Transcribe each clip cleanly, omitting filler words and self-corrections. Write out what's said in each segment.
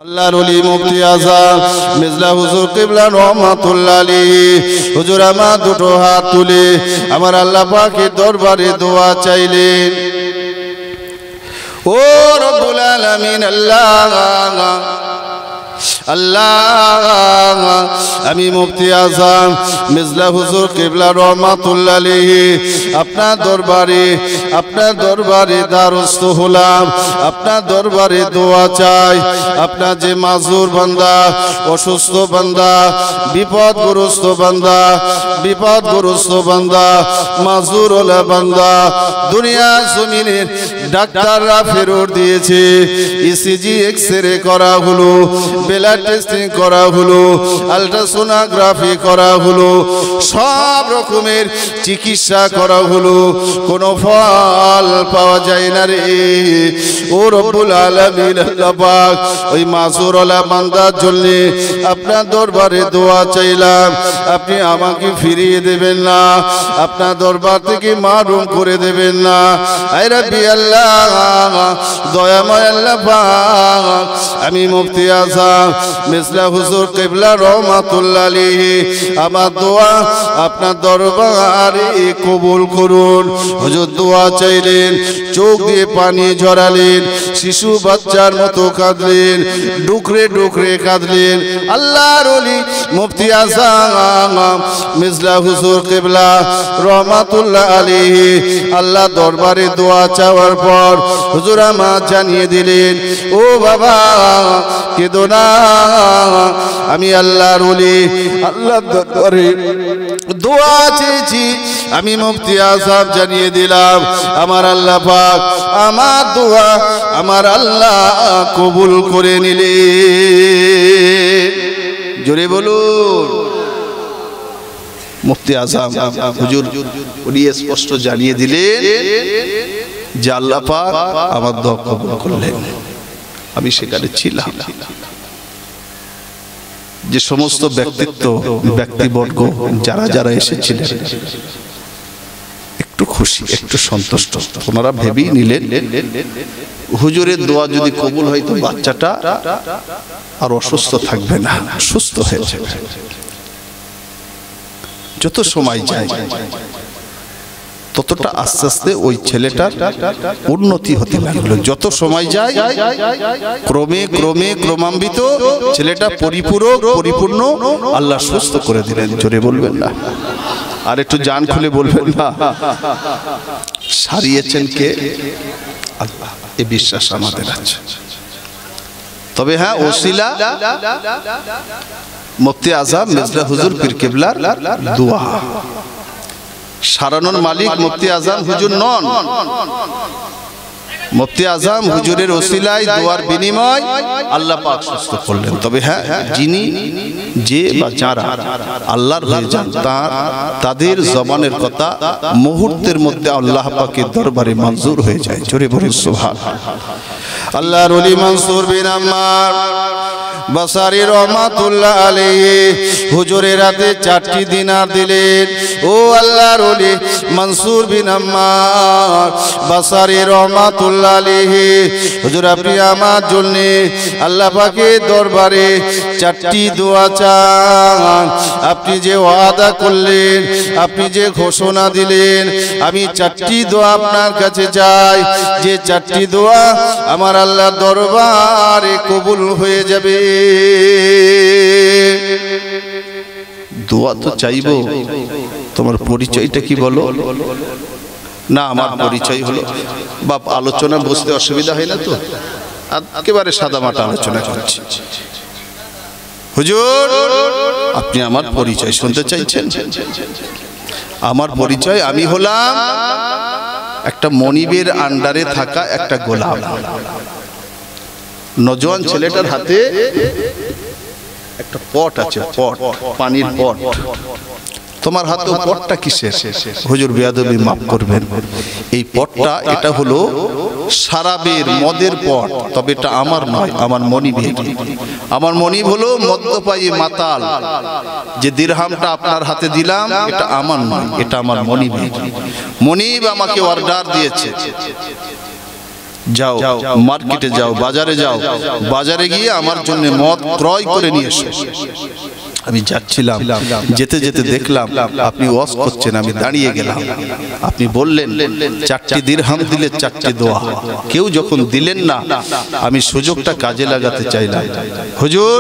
আল্লাহর ওলি মুফতি আযম মির্জা হুজুর কিবলা রহমাতুল্লাহ আলাইহি হুজুর আমার দুটো হাত তুলে আমার আল্লাহ পাকের দরবারে দোয়া চাইলেন। ও রব্বুল আলামিন আল্লাহ আল্লাহ আমি মুফতি আযম মির্জা হুজুর কিবলা রহমাতুল্লাহ আলাইহি আপনার দরবারে দ্বারস্থ হলাম। আপনার দরবারে দোয়া চাই। আপনার যে মাজুর বান্দা, অসুস্থ বান্দা, বিপদগ্রস্ত বান্দা, মাজুর ওলা বান্দা, দুনিয়া জমিনের ডাক্তাররা ফেরত দিয়েছে, ইসিজি এক্সরে করা হলো, ব্লাড টেস্টিং করা হলো, আলট্রাসোনোগ্রাফি করা হলো, সব রকমের চিকিৎসা করা হলো, কোনো ফল পাওয়া যায় না রে। ও রব্বুল আলামিন আল্লাহ পাক ওই মাজুরওয়ালা বান্দার জন্য আপনার দরবারে দোয়া চাইলাম। আপনি আমাকে ফিরিয়ে দেবেন না, আপনার দরবার থেকে মাহরুম করে দেবেন না। আয় রাব্বি আল্লাহ, দয়াময় আল্লাহ পাক, আমি মুফতি আযম মির্জা হুজুর কিবলা রহমাতুল্লাহ আলাইহি আমার দোয়া আপনার দরবারে কবুল করুন। হুজুর দোয়া চাইলেন, চোখ দিয়ে পানি ঝরালেন, শিশু বাচ্চার মতো কাঁদলেন, ডুকরে ডুকরে কাঁদলেন। আল্লাহর ওলি মুফতি আযম মির্জা হুজুর কিবলা রহমাতুল্লাহ আলাইহি আল্লাহ দরবারে দোয়া চাওয়ার পর হুজুর আমার জানিয়ে দিলেন, ও বাবা কেঁদো না, আমি আল্লাহর ওলি, আল্লাহর দরবারে দোয়া চেয়েছি। আমি মুফতি আযম জানিয়ে দিলাম, আমার আল্লাহ পাক আমার দোয়া আমার আল্লাহ কবুল করে নিলেন। জোরে বলুন। মুফতি আযম হুজুর উনি স্পষ্ট জানিয়ে দিলেন যে আল্লাহ পাক আমার দোয়া কবুল করলেন। আমি সেখানে ছিলাম। যে সমস্ত ব্যক্তিবর্গ যারা এসেছিলেন একটু খুশি, একটু সন্তুষ্ট, ওনারা ভেবেই নিলেন হুজুরের দোয়া যদি কবুল হয় তো বাচ্চাটা আর অসুস্থ থাকবে না, সুস্থ হয়ে যাবে। যত সময় যায় ততটা আস্তে আস্তে ওই ছেলেটার উন্নতি হতে লাগলো। যত সময় যায় ক্রমান্বিত ছেলেটা পরিপূর্ণ আল্লাহ সুস্থ করে দিলেন। জোরে বলবেন না, আর একটু জান খুলে বলবেন না, সারিয়েছেন কে? আল্লাহ। এই বিশ্বাস আমাদের আছে। তবে হ্যাঁ, ওসিলা মুফতি আযম মির্জা হুজুর পীর কিবলার দোয়া। সারানোর মালিক মুফতি আযম হুজুর নন। মুফতি আযম হুজুরের ওসিলায় দোয়ার বিনিময় আল্লাহ পাক সুস্থ করলেন। তবে হ্যাঁ, যিনি যে বা যারা আল্লাহর হয়ে যান তাদের জবানের কথা মুহূর্তের মধ্যে আল্লাহ পাকের দরবারে মঞ্জুর হয়ে যায়। জোরে বলুন সুবহানাল্লাহ। আল্লাহর ওলি মনসুর বিন আম্মার বাসারি রহমাতুল্লাহ আলাইহি হুজুরের হাতে 4টি দিনার দিলেন। ও আল্লাহর ওলি মনসুর বিন আম্মার বাসারি রহমাতুল্লাহ আলাইহি হুজুর আপনি আমার জন্য আল্লাহ পাকের দরবারে 4টি দোয়া চান। আপনি যে ওয়াদা করলেন, আপনি যে ঘোষণা দিলেন, আমি 4টি দোয়া আপনার কাছে চাই, যে 4টি দোয়া আমার আল্লাহর দরবারে কবুল হয়ে যাবে। দোয়া তো চাইবো, তোমার পরিচয়টা কি বলো? না, আমার পরিচয় হলো বাপ। আলোচনা বুঝতে অসুবিধা হয় না তো? একেবারে সাদামাটা আলোচনা করছি। হুজুর আপনি আমার পরিচয় শুনতে চাইছেন? আমার পরিচয়, আমি হলাম একটা মনিবের আন্ডারে থাকা একটা গোলাম। নজওয়ান ছেলেটার হাতে একটা পট আছে, পানির পট। তোমার হাতে পটটা কিসের? হুজুর বেয়াদবি মাফ করবেন, এই পটটা এটা হলো শরাবের মদের পট। তবে এটা আমার নয়, আমার মনিবের। আমার মনিব হলো মদ্যপায়ী মাতাল। যে দিরহামটা আপনার হাতে দিলাম এটা আমার নয়, এটা আমার মনিবের। মনিব আমাকে অর্ডার দিয়েছে যাও মার্কেটে যাও, বাজারে যাও, বাজারে গিয়ে আমার জন্য মদ ক্রয় করে নিয়ে এসো। আমি যাচ্ছিলাম, যেতে যেতে দেখলাম আপনি ওয়াজ করছেন, আমি দাঁড়িয়ে গেলাম। আপনি বললেন 4টি দিরহাম দিলে 4টি দোয়া। কেউ যখন দিলেন না, আমি সুযোগটা কাজে লাগাতে চাইলাম। হুজুর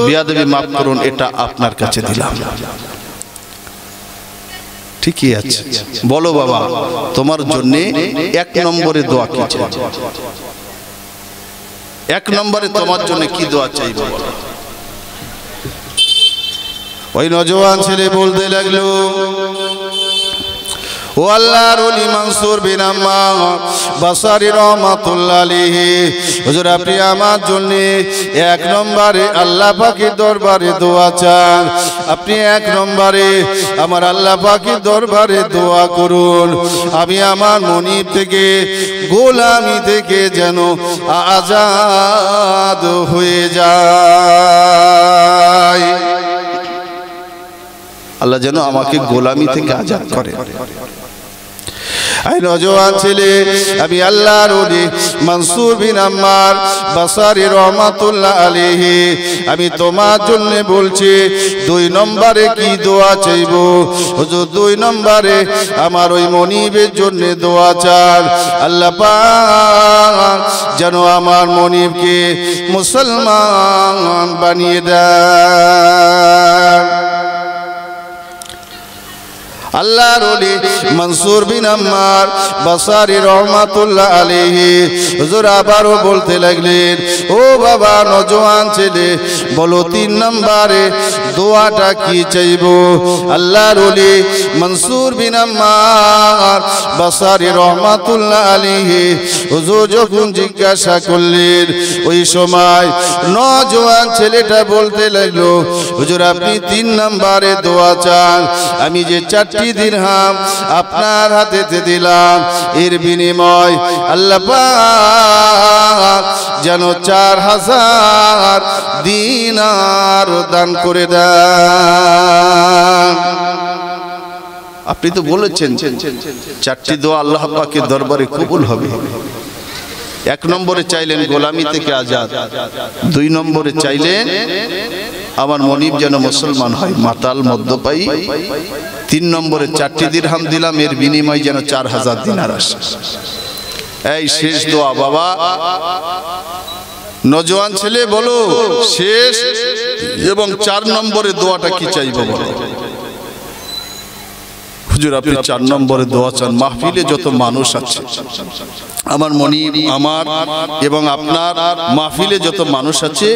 বিয়াদবি মাফ করুন, এটা আপনার কাছে দিলাম। ঠিকই আছে, বলো বাবা তোমার জন্য 1 নম্বরে দোয়া কি চাই? 1 নম্বরে তোমার জন্য কি দোয়া চাইবো? ওই নওজোয়ান ছেলে বলতে লাগলো, ও আল্লাহর ওলি মনসুর বিন আম্মার বাসারি রাহমাতুল্লাহ আলাইহি, হুজুর আপনি আমার জন্য 1 নম্বরে আল্লাহ পাকের দরবারে দোয়া চান। আপনি 1 নম্বরে আমার আল্লাহ পাকের দরবারে দোয়া করুন, আমি আমার মনিব থেকে, গোলামি থেকে যেন আজাদ হয়ে যাই। আল্লাহ যেন আমাকে গোলামি থেকে আজাদ করে। এই নওজোয়ান ছেলে, আমি আল্লাহর ওলি মনসুর বিন আম্মার বাসারি রাহমাতুল্লাহ আলাইহি, আমি তোমার জন্য বলছি 2 নম্বরে কি দোয়া চাইবো? হুজুর 2 নম্বরে আমার ওই মনিবের জন্য দোয়া চান, আল্লাহ পাক যেন আমার মনিবকে মুসলমান বানিয়ে দেন। আল্লাহর ওলি মনসুর বিন আম্মার বাসারি রাহমাতুল্লাহ আলাইহি হুজুর আবারও বলতে লাগলেন, ও বাবা নওজোয়ান ছেলে, বলো 3 নম্বরে দোয়াটা কি চাইবো? আল্লাহর ওলি মনসুর বিন আম্মার বাসারি রাহমাতুল্লাহ আলাইহি হুজুর যখন জিজ্ঞাসা করলেন, ওই সময় নওজোয়ান ছেলেটা বলতে লাগলো, হুজুর আপনি 3 নম্বরে দোয়া চান, আমি যে 4টি দিরহাম আপনার হাতে দিলাম, এর বিনিময় আল্লাহ পাক যেন 4000 দিনার দান করে দেন। আপনি তো বলেছেন 4টি দোয়া আল্লাহ পাকের দরবারে কবুল হবে। 1 নম্বরে চাইলেন গোলামি থেকে আজাদ, 2 নম্বরে চাইলেন আমার মনিব যেন মুসলমান হয়, মাতাল মদ্যপায়ী, 3 নম্বরে 4টি দিরহাম দিলাম, এর বিনিময় যেন 4000 দিনার আসে। এই শেষ দোয়া বাবা। নওজোয়ান ছেলে বলো শেষ এবং 4 নম্বরে দোয়াটা কি চাইবো বলো? হুজুর আপনি 4 নম্বরে দোয়া চান, মাহফিলে যত মানুষ আছে, আমার মনিব আমার এবং আপনার মাহফিলে যত মানুষ আছে,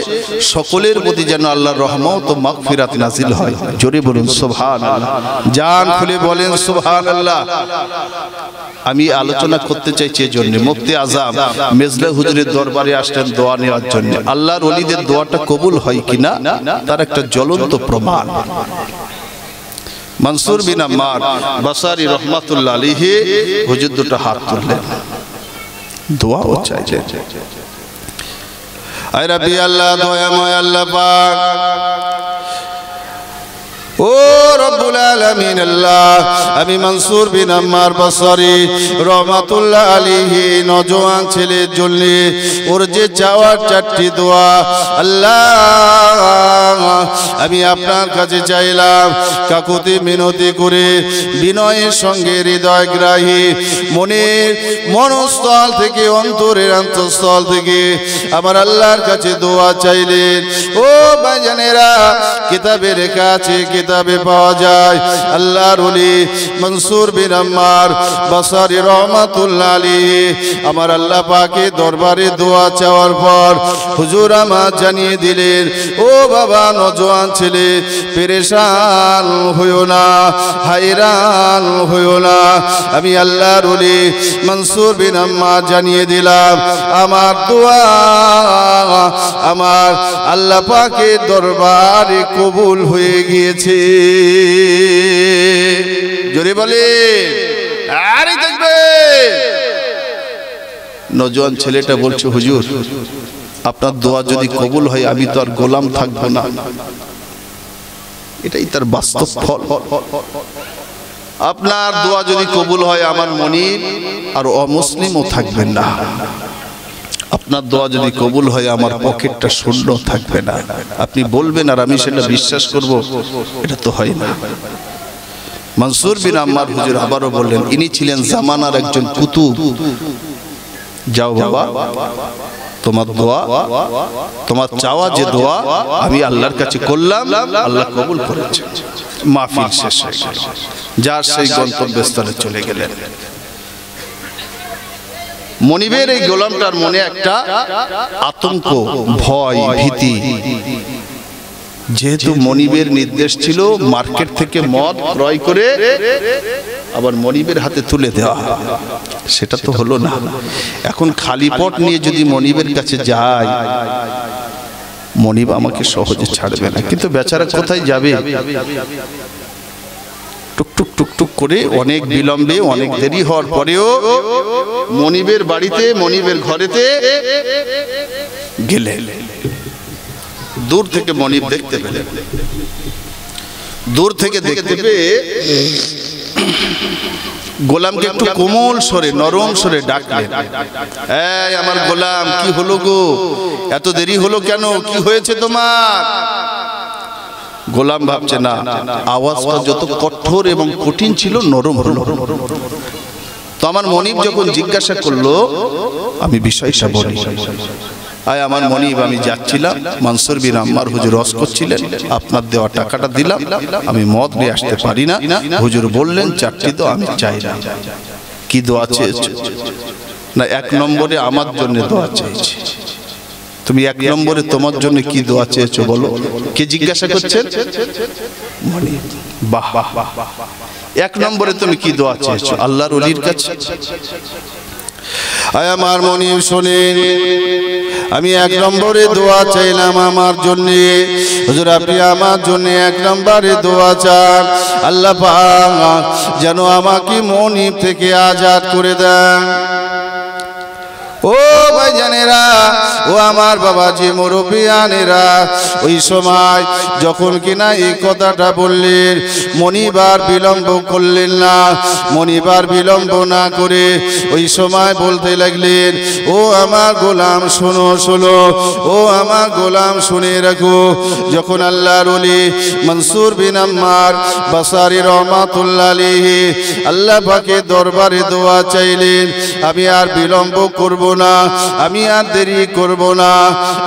সকলের প্রতি যেন আল্লাহর রহমত ও মাগফিরাত নাজিল হয়। জোরে বলুন সুবহানাল্লাহ, জান খুলে বলেন সুবহানাল্লাহ। আমি আলোচনা করতে চাইছি এই জন্য, মুফতি আজম মেজলা হুজুরের দরবারে আসলেন দোয়া নেওয়ার জন্য। আল্লাহর ওলিদের দোয়াটা কবুল হয় কিনা তার একটা জ্বলন্ত প্রমাণ। মনসুর বিন আম্মার বাসারি রাহমাতুল্লাহ আলাইহি হুজুর দুটো হাত তুললেন, দোয়াও চাইলেন। আয় রাব্বি আল্লাহ, দয়াময় আল্লাহ পাক, ও রব্বুল আলামিন আল্লাহ, আমি মনসুর বিন আম্মার বাসারি রাহমাতুল্লাহ আলাইহি নওজোয়ান ছেলের জন্য ওর যে চাওয়ার 4টি দোয়া আল্লাহ আমি আপনার কাছে চাইলাম, কাকুতি মিনতি করে বিনয়ের সঙ্গে হৃদয়গ্রাহী মনের মনস্থল থেকে, অন্তরের অন্তঃস্থল থেকে আমার আল্লাহর কাছে দোয়া চাইলেন। ও ভাইজানেরা, কিতাবে লেখা আছে, কিতাবে পাওয়া যায়, আল্লাহর ওলি মনসুর বিন আম্মার বাসারি রাহমাতুল্লাহ আলাইহি আমার আল্লাহ পাকের দরবারে দোয়া চাওয়ার পর হুজুর আমার জানিয়ে দিলেন, ও বাবা নওজোয়ান ছেলে, পেরেশান হইও না, হায়রান হইও না, আমি আল্লাহর ওলি মনসুর বিন আম্মার জানিয়ে দিলাম, আমার দোয়া আমার আল্লাহ পাকের দরবারে কবুল হয়ে গিয়েছে। জোরে বলে আরে দেখবে। নওজোয়ান ছেলেটা বলছে, হুজুর আপনার দোয়া যদি কবুল হয় আমি তো আর গোলাম থাকবো না। এটাই তার বাস্তব ফল। আপনার দোয়া যদি কবুল হয় আমার মনিব আর অমুসলিমও থাকবেন না। আপনার দোয়া যদি কবুল হয় আমার পকেটটা শূন্য থাকবে না, আপনি বলবেন আর আমি সেটা বিশ্বাস করব, এটা তো হয় না। মনসুর বিন আম্মার হুজুর আবারও বললেন, ইনি ছিলেন জামানার একজন কুতুব। যাও বাবা, তোমার দোয়া, তোমার চাওয়া যে দোয়া আমি আল্লাহর কাছে করলাম, আল্লাহ কবুল করেছেন। মাহফিল শেষ হয়ে গেল, যার সেই গন্তব্যস্থলে চলে গেলেন। মনিবের এই গোলামটার মনে একটা আতঙ্ক, ভয়, ভীতি। যেহেতু মনিবের নির্দেশ ছিল মার্কেট থেকে মদ ক্রয় করে আবার মনিবের হাতে তুলে দেওয়া, সেটা তো হলো না। এখন খালি পট নিয়ে যদি মনিবের কাছে যায়, মনিব আমাকে সহজে ছাড়বে না। কিন্তু বেচারা কোথায় যাবে? টুকটুক টুকটুক করে অনেক বিলম্বে, অনেক দেরি হওয়ার পরেও মনিবের বাড়িতে, মনিবের ঘরেতে গেলে দূর থেকে মনিব দেখতে পেলেন। দূর থেকে দেখতে পেয়ে গোলামকে একটু কোমল স্বরে, নরম স্বরে ডাকলেন, এই আমার গোলাম, কি হলো গো, এত দেরি হলো কেন, কি হয়েছে তোমার? গোলাম ভাবছে না, আওয়াজটা যত কঠোর এবং কঠিন ছিল নরম হলো। তো আমার মনিব যখন জিজ্ঞাসা করলো, আমি বিষয়টা বলি। আয় আমার মনিব, আমি যাচ্ছিলাম, মনসুর বিন আম্মার হুজুর রস করছিলেন, আপনার দেওয়া টাকাটা দিলাম, আমি মদ নিয়ে আসতে পারি না। হুজুর বললেন চারটি দোয়া আমি চাই না। কি দোয়া চেয়েছো? না, এক নম্বরে আমার জন্য দোয়া চেয়েছি। তুমি এক নম্বরে তোমার জন্য কি দোয়া চেয়েছো বলো? কে জিজ্ঞাসা করছেন? মনিব। বাহ, এক নম্বরে তুমি কি দোয়া চেয়েছো? আল্লাহর ওলির কাছে। আয় আমার মনিব শোনেন, আমি এক নম্বরে দোয়া চাইলাম আমার জন্য। হুজুর আপনি আমার জন্য এক নম্বরে দোয়া চান, আল্লাহ পাক যেন আমাকে মনিব থেকে আজাদ করে দেন। ও ভাইজানেরা, ও আমার বাবাজি মুরব্বিয়ানেরা, ওই সময় যখন কিনা এই কথাটা বললেন, মনিবার বিলম্ব করলেন না। মনিবার বিলম্ব না করে ওই সময় বলতে লাগলেন, ও আমার গোলাম শোনো শোনো, ও আমার গোলাম শুনে রাখো। যখন আল্লাহর ওলি মনসুর বিন আম্মার বাসারি রহমাতুল্লাহ আলাইহি আল্লাহ পাকের দরবারে দোয়া চাইলেন, আমি আর বিলম্ব করব না, আমি আর দেরি করব না,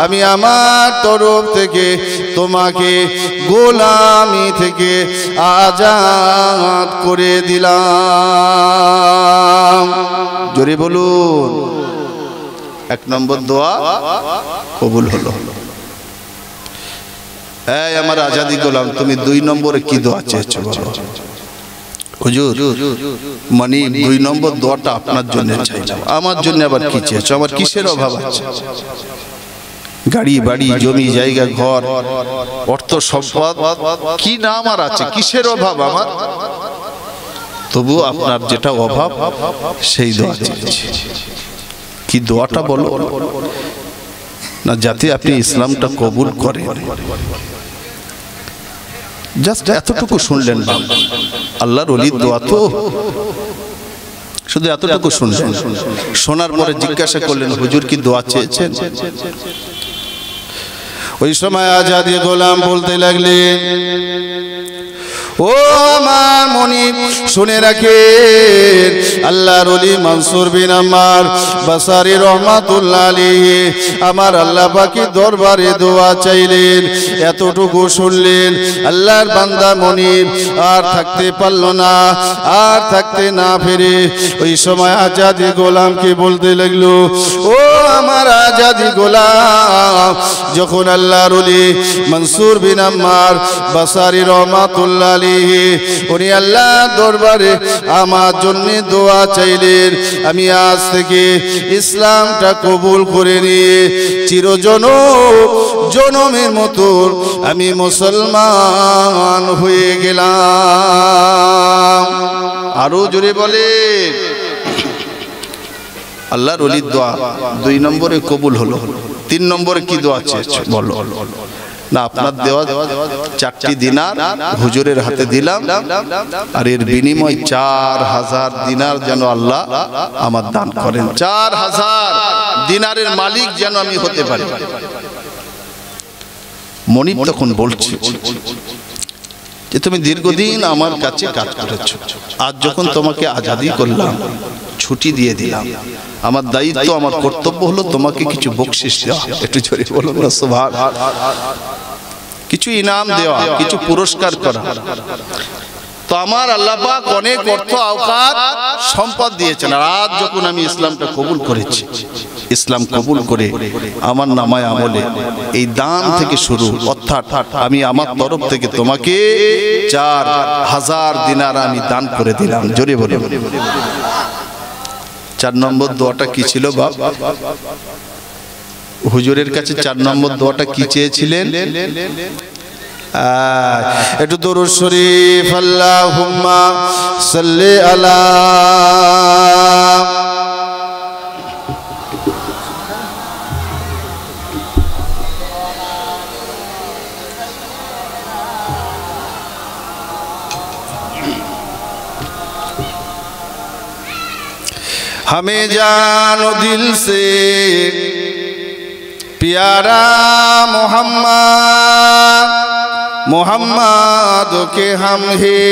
আমি আমার তরফ থেকে তোমাকে গোলামি থেকে আজাদ করে দিলাম। জোরে বলুন, এক নম্বর দোয়া কবুল হলো। এই আমার আজাদি গোলাম, তুমি দুই নম্বরে কি দোয়া চেয়েছো বলো? হুজুর মানে দুই নম্বর দোয়াটা আপনার জন্য চাইলাম। আমার জন্য আবার কি চেয়েছো? আমার কিসের অভাব আছে? গাড়ি বাড়ি জমি জায়গা ঘর অর্থ সম্পদ কি না আমার আছে, কিসের অভাব আমার? তবু আপনার যেটা অভাব সেই দোয়া চেয়েছি। কি দোয়াটা বলো না, যাতে আপনি ইসলামটা কবুল করেন। জাস্ট এতটুকু শুনলেন, আল্লাহর ওলির দোয়া তো, শুধু এতটুকু শুনলেন। শোনার পরে জিজ্ঞাসা করলেন, হুজুর কি দোয়া চেয়েছেন? ওই সময় আজাদি গোলাম বলতে লাগলেন, ও আমার মনিব শুনে রাখেন, আল্লাহর ওলি মনসুর বিন আম্মার বাসারি রহমাতুল্লাহ আলাইহি আমার আল্লাহ পাকের দরবারে দোয়া চাইলেন। এতটুকু শুনলেন, আল্লাহর বান্দা মনিব আর থাকতে পারল না, আর থাকতে না পেরে ওই সময় আজাদি গোলামকে বলতে লাগলো, ও আমার আজাদি গোলাম, যখন আল্লাহর ওলি মনসুর বিন আম্মার বাসারি রহমাতুল্লাহ আলাইহি উনি আল্লাহ দরবারে আমার জন্য দোয়া চাইলেন, আমি আজ থেকে ইসলামটা কবুল করে নিয়ে চিরজনমের মতো আমি মুসলমান হয়ে গেলাম। আরো জোরে বলে, আল্লাহর ওলির দোয়া দুই নম্বরে কবুল হলো। তিন নম্বরে কি দোয়া চেয়েছো বলো? না আপনার দেওয়া 4টি দিনার হুজুরের হাতে দিলাম, আর এর বিনিময় 4000 দিনার যেন আল্লাহ আমার দান করেন। 4000 দিনারের মালিক যেন আমি হতে পারি। মনিব তখন বলছে যে তুমি দীর্ঘদিন আমার কাছে কাজ করেছো, আজ যখন তোমাকে আজাদি করলাম, ছুটি দিয়ে দিলাম, আমার দায়িত্ব, আমার কর্তব্য হলো তোমাকে কিছু বকশিশ দেওয়া। একটু জোরে বলুন না সুবহান। কিছু ইনাম দেওয়া, কিছু পুরস্কার করা। তো আমার আল্লাহ পাক অনেক অর্থ আওকাত সম্পদ দিয়েছেন, আর আজ যখন আমি ইসলামটা কবুল করেছি, ইসলাম কবুল করে আমার নামায় আমলে এই দান থেকে শুরু, অর্থাৎ আমি আমার তরফ থেকে তোমাকে 4000 দিনার আমি দান করে দিলাম। জোরে বলে 4 নম্বর দোয়াটা কি ছিল বাপ? হুজুরের কাছে 4 নম্বর দোয়াটা কি চেয়েছিলেন? একটু দরুদ শরীফ, আল্লাহুম্মা সাল্লি আলা हमें जानो दिल से प्यारा मोहम्मद, मोहम्मद के हम है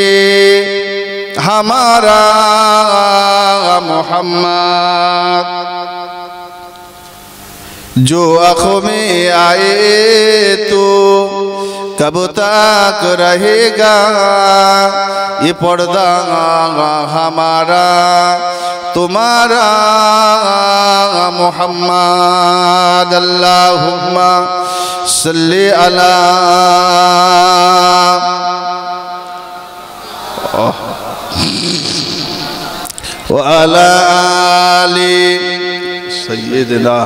हमारा मोहम्मद, जो आँखों में आए तो कब तक रहेगा ये पर्दा हमारा तुम्हारा मोहम्मद। अल्लाहुम्मा सल्ली अला व अला आली सय्यिदना।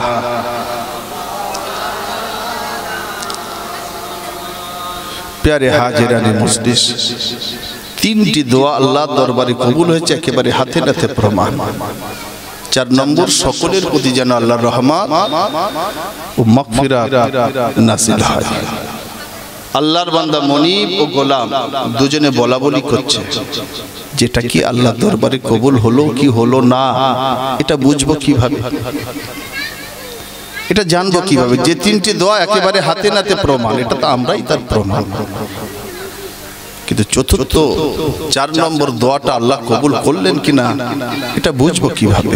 प्यारे हाजिराने मजलिस, 3টি দোয়া আল্লাহর দরবারে কবুল হয়েছে একেবারে হাতে নাতে প্রমাণ। 4 নম্বর, সকলের প্রতি যেন আল্লাহর রহমত ও মাগফিরাত নাযিল হয়। আল্লাহর বান্দা মনিব ও গোলাম দুজনে বলাবলি করছে, যেটা কি আল্লাহর দরবারে কবুল হলো কি হলো না, এটা বুঝবো কিভাবে, এটা জানবো কিভাবে? যে 3টি দোয়া একেবারে হাতে নাতে প্রমাণ, এটা তো আমরাই তার প্রমাণ। কিন্তু চতুর্থ 4 নম্বর দোয়াটা আল্লাহ কবুল করলেন কিনা, এটা বুঝবো কিভাবে?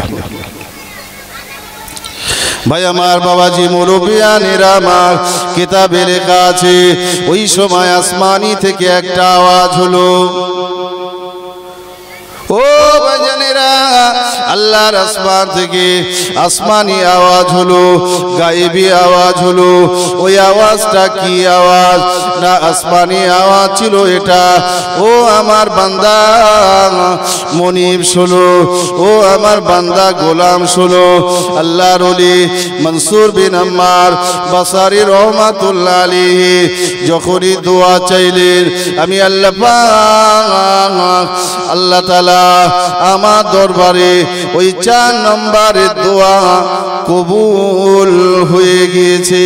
ভাই আমার, বাবাজি, মুরব্বিয়ানেরা আমার, কিতাবে লেখা আছে ওই সময় আসমানি থেকে একটা আওয়াজ হলো। ও ভাইজানেরা, আল্লাহর আসমান থেকে আসমানি আওয়াজ হলো, গায়েবী আওয়াজ হলো। ওই আওয়াজটা কি আওয়াজ? না আসমানি আওয়াজ ছিল এটা, ও আমার বান্দা মনিব শোনো, ও আমার বান্দা গোলাম শোনো। আল্লাহর ওলি মনসুর বিন আম্মার বাসারি রহমাতুল্লাহ আলাইহি যখনই দোয়া চাইলেন, আমি আল্লাহ পাক আল্লাহ তাআলা আমার দরবারে ওই 4 নম্বরের দোয়া কবুল হয়ে গিয়েছে।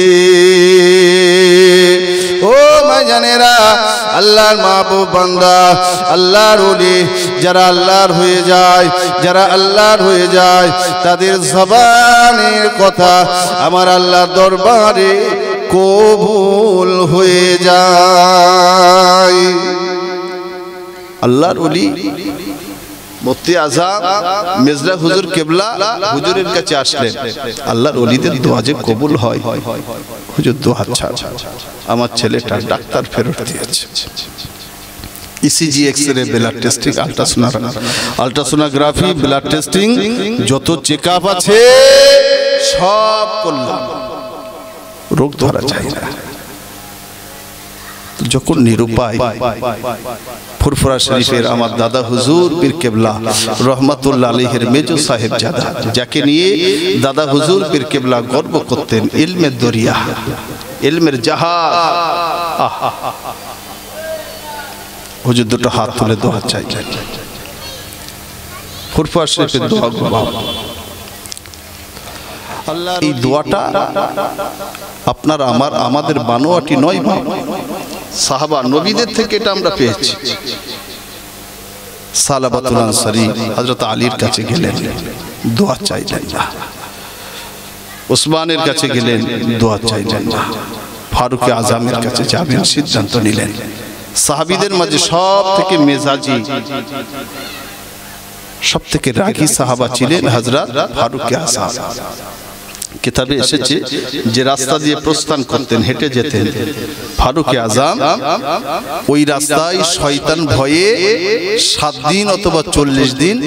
ও ভাইজানেরা, আল্লাহর মাহবুব বান্দা, আল্লাহর ওলি যারা আল্লাহর হয়ে যায়, যারা আল্লাহর হয়ে যায়, তাদের জবানের কথা আমার আল্লাহর দরবারে কবুল হয়ে যায়। আল্লাহর ওলি মুফতি আজম মির্জা হুজুর কেবলা হুজুরের কাছে আসলেন, আল্লাহর ওলিদের দোয়া যে কবুল হয়। হুজুর দোয়া ছাড়, আমার ছেলেটা ডাক্তার ফেরত দিয়েছে, ECG, X-ray, blood testing, ultrasonography, blood testing, যত চেকআপ আছে সব করলাম, রোগ ধরা যায় না। যখন নিরুপায় ফুরফুরা শরীফের আমার দাদা হুজুর পীর কেবলা রহমাতুল্লাহ আলাইহির মেজো সাহেব জাদা, যাকে নিয়ে দাদা হুজুর পীর কেবলা গর্ব করতেন, ইলমের দরিয়া, ইলমের জাহাজ। হুজুর দুটো হাত তুলে দোয়া চাইলেন, ফুরফুরা শরীফের দোয়া। এই দোয়াটা আপনার আমাদের বানোয়াটি নয়, সাহাবা নবীদের থেকে এটা আমরা পেয়েছি। সালাবাতুল আনসারী হযরত আলীর কাছে গেলেন, দোয়া চাইলেন না। ওসমানের কাছে গেলেন, দোয়া চাইলেন না। ফারুক আজমের কাছে যাবেন সিদ্ধান্ত নিলেন। সাহাবীদের মাঝে সব থেকে মেজাজি, সব থেকে রাগী সাহাবা ছিলেন হযরত ফারুক আজম। কিতাবে এসেছে যে রাস্তা দিয়ে প্রস্থান করতেন, হেঁটে যেতেন ফারুক আজম, ওই রাস্তায় শয়তান ভয়ে 7 দিন অথবা 40 দিন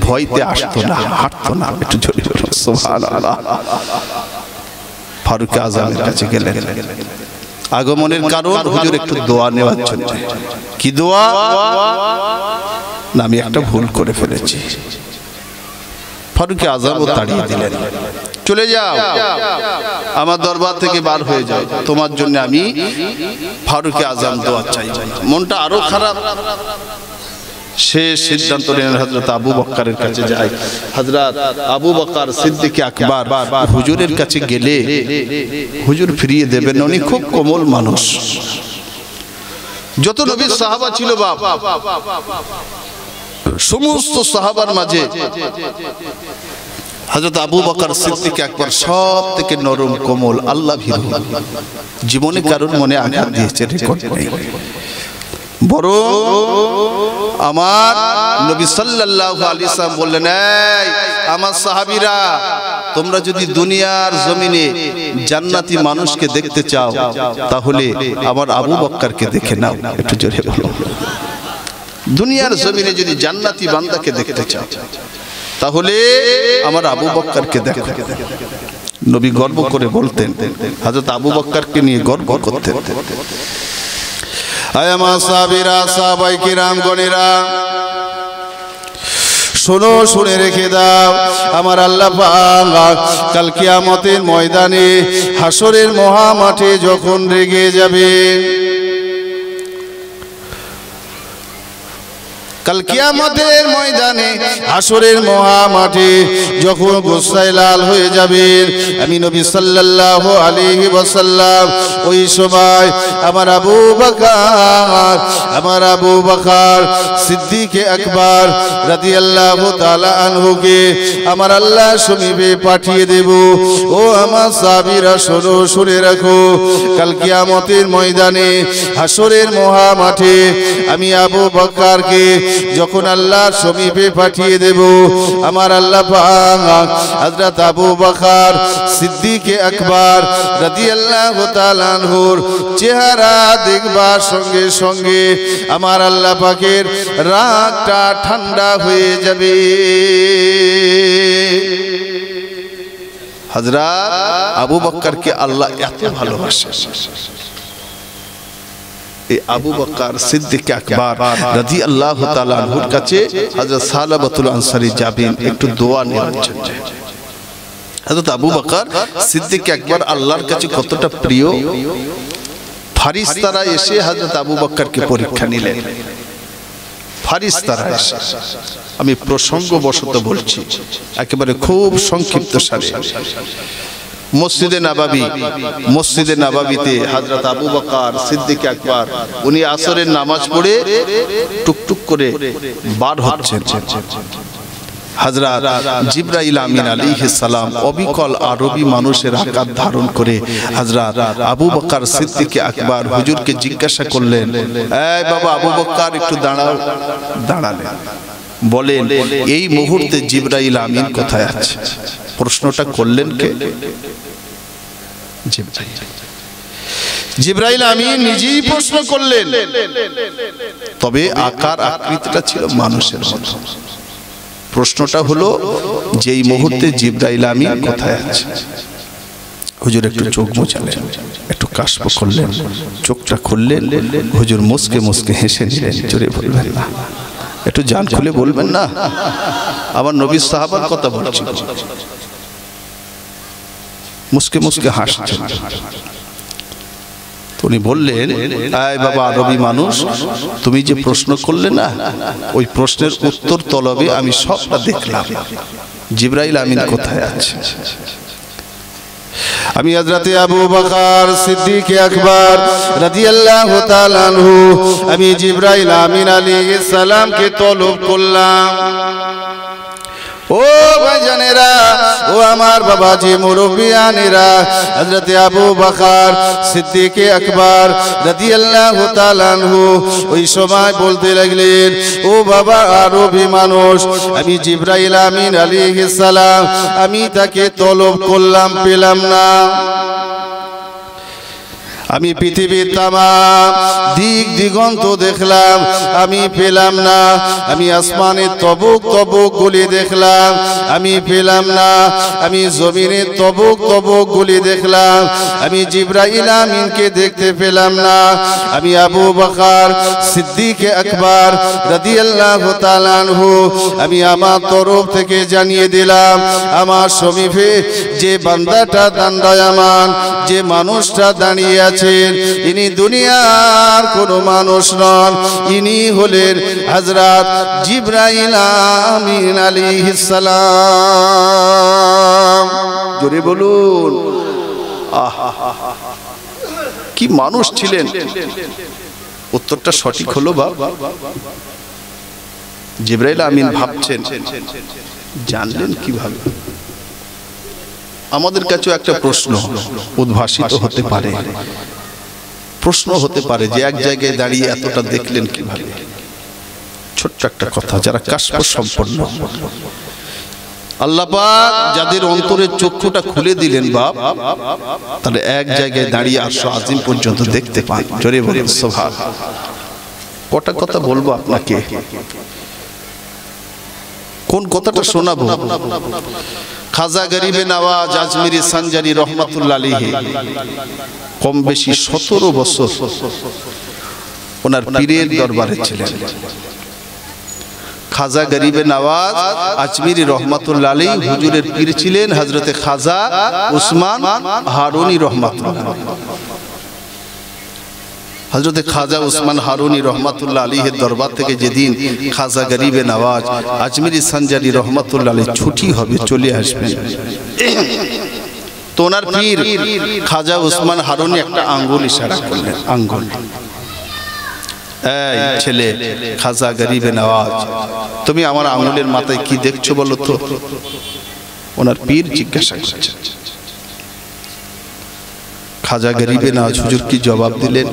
ভয়তে আসতো না, হাঁটতো না। একটু জোরে বলুন সুবহানাল্লাহ। ফারুক আজমের কাছে গেলেন, আগমনের কারণ হুজুর একটু দোয়া নেওয়ার জন্য। কি দোয়া? না, আমি একটা ভুল করে ফেলেছি। ফারুক আজমও তাড়িয়ে দিলেন, চলে যাও, আমার দরবার থেকে বার হয়ে যাও, তোমার জন্য আমি ফারুক আজম দোয়া চাই। মনটা আরো খারাপ। সে সিদ্ধান্ত নিলেন হযরত আবু বকরের কাছে যায়। হযরত আবু বকর সিদ্দিক আকবর হুজুরের কাছে গেলে হুজুর ফিরিয়ে দেবেন, উনি খুব কোমল মানুষ। যত নবীর সাহাবা ছিল বাপ, সমস্ত সাহাবার মাঝে হযরত আবু বকর সিদ্দিক আকবর সব থেকে নরম কোমল, আল্লাহ ভীরু। জীবনে কারোর মনে আঘাত দিয়েছে রেকর্ড নেই। বরং আমার নবী সাল্লাল্লাহু আলাইহি সাল্লাম বললেন, এই আমার সাহাবীরা, তোমরা যদি দুনিয়ার জমিনে জান্নাতি মানুষকে দেখতে চাও তাহলে আমার আবু বকরকে দেখে নাও। একটু জোরে বলো। দুনিয়ার জমিনে যদি জান্নাতি বান্দাকে দেখতে চাও তাহলে আমার আবু বকরকে দেখো। নবী গর্ব করে বলতেন, হযরত আবু বকরকে নিয়ে গর্ব করতেন। আয় আমার সাহাবীরা, সাহাবায়ে কিরাম গণেরা, শোনো, শুনে রেখে দাও, আমার আল্লাহ পাক কাল কিয়ামতের ময়দানে হাসরের মহা মাঠে যখন রেগে যাবে, কাল কিয়ামতের ময়দানে হাসরের মহা মাঠে যখন গোসায় লাল হয়ে যাবেন, আমি নবী সাল্লাল্লাহু আলাইহি ওয়াসাল্লাম ওই সময় আমার আবু বকর সিদ্দিক আকবর রাদিয়াল্লাহু তাআলা আনহুকে আমার আল্লাহ সমীপে পাঠিয়ে দেব। ও আমার সাহাবীরা, শোনো, শুনে রাখো, কাল কিয়ামতের ময়দানে হাসরের মহা মাঠে আমি আবু বকরকে যখন আল্লাহর সমীপে পাঠিয়ে দেব, আমার আল্লাহ পাক হযরত আবু বকর সিদ্দিক আকবর রাদিয়াল্লাহু তাআলা আনহুর চেহারা দেখবার সঙ্গে সঙ্গে আমার আল্লাহ পাকের রাগটা ঠান্ডা হয়ে যাবে। হযরত আবু বকরকে আল্লাহ এত ভালোবাসে। এই আবু বকর সিদ্দিক আকবর রাদিয়াল্লাহু তাআলা আনহুর কাছে হযরত সালাবাতুল আনসারী যাবেন একটু দোয়া নেওয়ার জন্য। হযরত আবু বকর সিদ্দিক আকবর আল্লাহর কাছে কতটা প্রিয়, ফারিস্তারা এসে হযরত আবু বকরকে পরীক্ষা নিলেন। ফারিস্তারা এসে, আমি প্রসঙ্গবশত বলছি, একেবারে খুব সংক্ষিপ্ত সারে, মসজিদে নববীতে হযরত আবু বকর সিদ্দিক আকবর উনি আসরের নামাজ পড়ে টুকটুক করে বার হচ্ছেন। হযরত জিবরাইল আমিন আলাইহিস সালাম অবিকল আরবি মানুষের আকার ধারণ করে হযরত আবু বকর সিদ্দিক আকবর হুজুরকে জিজ্ঞাসা করলেন, এই বাবা আবু বকর একটু দাঁড়াও। দাঁড়ালেন, বলেন এই মুহূর্তে জিবরাইল আমিন কোথায় আছে? প্রশ্নটা করলেন কে? জিবরাইল আমিন নিজেই প্রশ্ন করলেন, তবে আকার আকৃতিটা ছিল মানুষের মতো। প্রশ্নটা হলো যে এই মুহূর্তে জিবরাইল আমিন কোথায় আছে? হুজুর একটু চোখ মুছলেন, একটু কাশফ করলেন, চোখটা খুললেন, হুজুর মুসকে মুসকে হেসে নিলেন। জোরে বলবেন না, একটু জান খুলে বলবেন না। আমার নবীর সাহাবার কথা বলছি, মুসকে মুসকে হাসছেন। উনি বললেন, আয় বাবা আরবি মানুষ, তুমি যে প্রশ্ন করলে না, ওই প্রশ্নের উত্তর তলবে আমি সবটা দেখলাম। জিবরাইল আমিন কোথায় আছে? আমি হযরতে আবু বকর সিদ্দিক আকবর রাদিয়াল্লাহু তাআলা আনহু আমি জিবরাইল আমিন আলাইহিস সালামকে তলব করলাম। ও ভাইজানেরা, ও আমার বাবাজি মুরব্বিয়ানেরা, হযরতে আবু বকর সিদ্দিক আকবর রাদিয়াল্লাহু তাআলা আনহু ওই সময় বলতে লাগলেন, ও বাবা আরবি মানুষ, আমি জিবরাইল আমিন আলাইহিস সালাম আমি তাকে তলব করলাম, পেলাম না। আমি পৃথিবীর তামাম দিক দিগন্ত দেখলাম, আমি পেলাম না। আমি আসমানের তবক তবক গুলি দেখলাম, আমি পেলাম না। আমি জমিনের তবক তবক গুলি দেখলাম, আমি জিবরাইল আমিনকে দেখতে পেলাম না। আমি আবু বকর সিদ্দিক আকবর রাদিয়াল্লাহু তাআলা আনহু আমি আমার তরফ থেকে জানিয়ে দিলাম, আমার সমীপে যে বান্দাটা দণ্ডায়মান, যে মানুষটা দাঁড়িয়ে আছে, ইনি দুনিয়ার কোন মানুষ নন, ইনি হলেন হযরত জিবরাইল আমিন আলাইহিস সালাম। জোরে বলুন, কি মানুষ ছিলেন। উত্তরটা সঠিক হলো বা জিবরাইল আমিন ভাবছেন, জানলেন কিভাবে? আমাদের কাছেও একটা প্রশ্ন উদ্ভাসিত হতে পারে, প্রশ্ন হতে পারে যে এক জায়গায় দাঁড়িয়ে এতটা দেখলেন কিভাবে? ছোট্ট একটা কথা, যারা কাশফ সম্পন্ন আল্লাহ পাক যাদের অন্তরের চক্ষুটা খুলে দিলেন বাপ, তাহলে এক জায়গায় দাঁড়িয়ে আরশ আজিম পর্যন্ত দেখতে পান। জোরে বলুন সুবহানাল্লাহ। কটা কথা বলবো আপনাকে, কোন কথাটা শোনাবো? খাজা গরিবে নওয়াজ আজমিরি সঞ্জারি রহমাতুল্লাহ আলাইহি কম বেশি 17 বছর ওনার পীরের দরবারে ছিলেন। খাজা গরিবে নওয়াজ আজমিরি রহমাতুল্লাহ আলাইহি হুজুরের পীর ছিলেন হযরতে খাজা উসমান হারুনি রহমাতুল্লাহ। হযরতে খাজা উসমান হারুনি রহমাতুল্লাহ আলাইহির দরবার থেকে যেদিন খাজা গরিবে নওয়াজ আজমিরি সঞ্জারি রহমাতুল্লাহ আলাইহি ছুটি হবে, চলে আসবেন, তো ওনার পীর খাজা উসমান হারুনি একটা আঙ্গুল ইশারা করলেন, আঙ্গুল, এই ছেলে খাজা গরিবে নওয়াজ, তুমি আমার আঙ্গুলের মাথায় কি দেখছো বলো তো? ওনার পীর জিজ্ঞাসা করছেন। খাজা গরিবে নওয়াজ হুজুর কি জবাব দিলেন?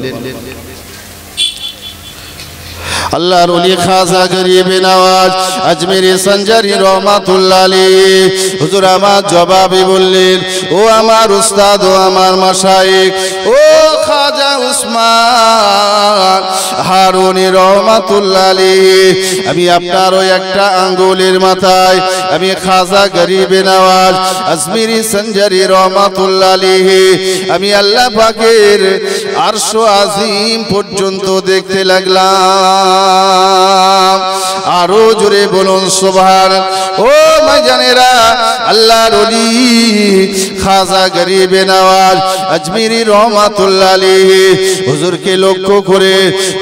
আল্লাহর ওলি খাজা গরিবে নওয়াজ আজমিরি সঞ্জারি রহমাতুল্লাহ আলাইহি হুজুর আমার জবাবে বললেন, ও আমার উস্তাদ, ও আমার মাশায়েখ, ও খাজা উসমান হারুনি রহমাতুল্লাহ আলাইহি, আমি আপনার ওই একটা আঙ্গুলের মাথায় আমি খাজা গরিবে নওয়াজ আজমিরি সঞ্জারি রহমাতুল্লাহ আলাইহি আমি আল্লাহ পাকের আরশ আজিম পর্যন্ত দেখতে লাগলাম। আরো জোরে বলুন সুবহানাল্লাহ। ও ভাইজানেরা, আল্লাহর ওলি খাজা গরিবে নওয়াজ আজমিরি রহমাতুল্লাহ আলাইহি হুজুরকে লক্ষ্য করে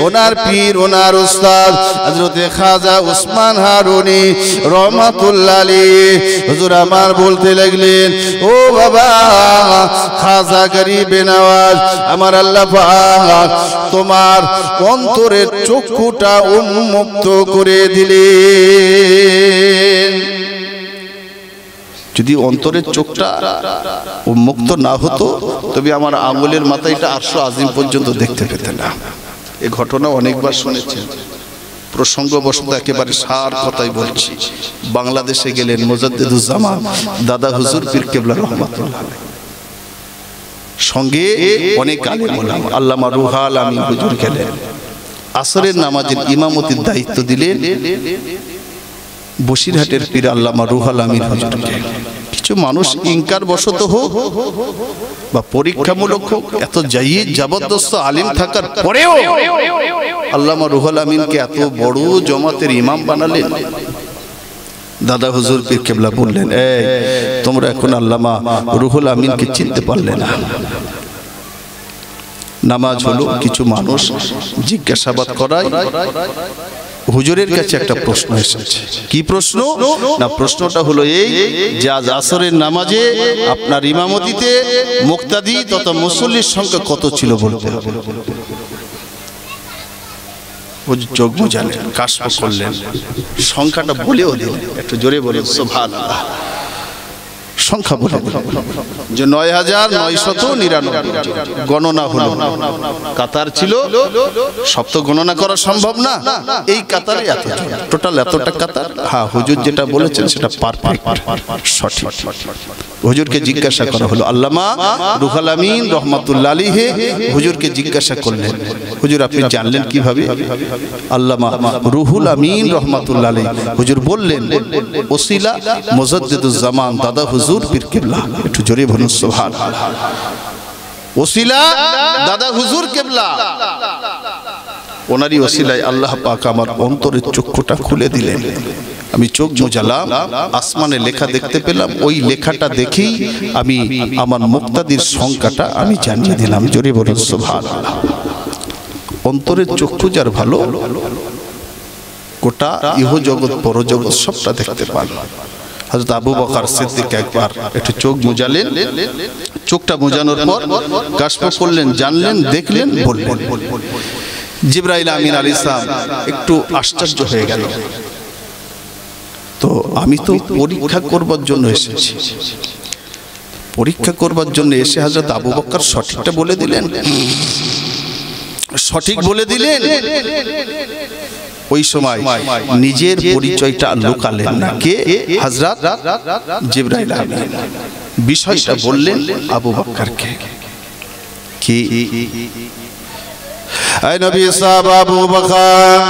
ওনার পীর, ওনার উস্তাদ হযরতে খাজা উসমান হারুনি রহমাতুল্লাহ আলাইহি হুজুর আমার বলতে লাগলেন, ও বাবা খাজা গরিবে নওয়াজ, আমার আল্লাহ পাক তোমার অন্তরের চক্ষুটা উন্মুক্ত করে দিলেন। যদি অন্তরের চোখটা উন্মুক্ত না হতো তবে আমার আঙ্গুলের মাথায়টা আরশ আজিম পর্যন্ত দেখতে পেতে না। এই ঘটনা অনেকবার শুনেছেন, প্রসঙ্গবশত একেবারে সার কথাই বলছি। বাংলাদেশে গেলেন মুজাদ্দিদুজ্জামান দাদা হুজুর পীর কেবলা রহমাতুল্লাহ আলাইহি, সঙ্গে অনেক আলেম ওলামা, আল্লামা রুহুল আমিন হুজুর গেলেন। আসরের নামাজের ইমামতির দায়িত্ব দিলেন বসিরহাটের পীর আল্লামা রুহুল আমিন হুজুরকে। কিছু মানুষ ইনকার বশত হোক বা পরীক্ষামূলক হোক, এত জাহিদ জবরদস্ত আলিম থাকার পরেও আল্লামা রুহুল আমিনকে এত বড় জমাতের ইমাম বানালেন। দাদা হুজুর পীর কেবলা বললেন, এই তোমরা এখন আল্লামা রুহুল আমিনকে চিনতে পারলে না। নামাজ হলো, কিছু মানুষ জিজ্ঞাসাবাদ করায়, হুজুরের কাছে একটা প্রশ্ন এসেছে। কি প্রশ্ন? না, প্রশ্নটা হলো এই যে আজ আসরের নামাজে আপনার ইমামতিতে মুক্তাদি তথা মুসল্লির সংখ্যা কত ছিল বলতে হবে। চোখ বুঝালেন, কাশফ করলেন, সংখ্যাটা বলেও দিলেন, একটু জোরে বলেন সুবহানাল্লাহ। সংখ্যা বলে যে ৯৯৯৯ গণনা হলো। কাতার ছিল, সব তো গণনা করা সম্ভব না। এই কাতারে এত টোটাল এতটা কাতার। হ্যাঁ, হুজুর যেটা বলেছেন সেটা পারফেক্ট, সঠিক। হুজুরকে জিজ্ঞাসা করা হলো, আল্লামা রুহুল আমিন রহমাতুল্লাহ আলাইহি হুজুরকে জিজ্ঞাসা করলেন, হুজুর আপনি জানলেন কিভাবে? আল্লামা রুহুল আমিন রহমাতুল্লাহ আলাইহি হুজুর বললেন, ওসিলা মুজাদ্দিদুজ জামান দাদা হুজুর পীর কিবলা। একটু জোরে বলুন সুবহানাল্লাহ। ওসিলা দাদা হুজুর কিবলা, ওনারই ওসিলায় আল্লাহ পাক আমার অন্তরের চক্ষুটা খুলে দিলেন। আমি চোখ মুজালাম, আসমানে লেখা দেখতে পেলাম। ওই লেখাটা দেখেই আমি আমার মুক্তাদির সংখ্যাটা আমি জানিয়ে দিলাম। জোরে বলুন সুবহানাল্লাহ। অন্তরের চক্ষু যার ভালো, গোটা ইহ জগৎ পরজগৎ সবটা দেখতে পান। হযরত আবু বকর সিদ্দিক একবার একটু চোখ মুজালেন, চোখটা মুজানোর পর কাশফ করলেন, জানলেন, দেখলেন, বললেন। জিবরাইল আমিন আলাইহিস সালাম একটু আশ্চর্য হয়ে গেল। তো আমি তো পরীক্ষা করবার জন্য এসেছি, পরীক্ষা করবার জন্য এসে হযরত আবু বকর সঠিকটা বলে দিলেন, সঠিক বলে দিলেন। ওই সময় নিজের পরিচয়টা লুকালেন না। কে? হযরত জিবরাইল আমিন। বিষয়টা বললেন আবু বকরকে। কি? আয় নবী সাহেব আবু বকর,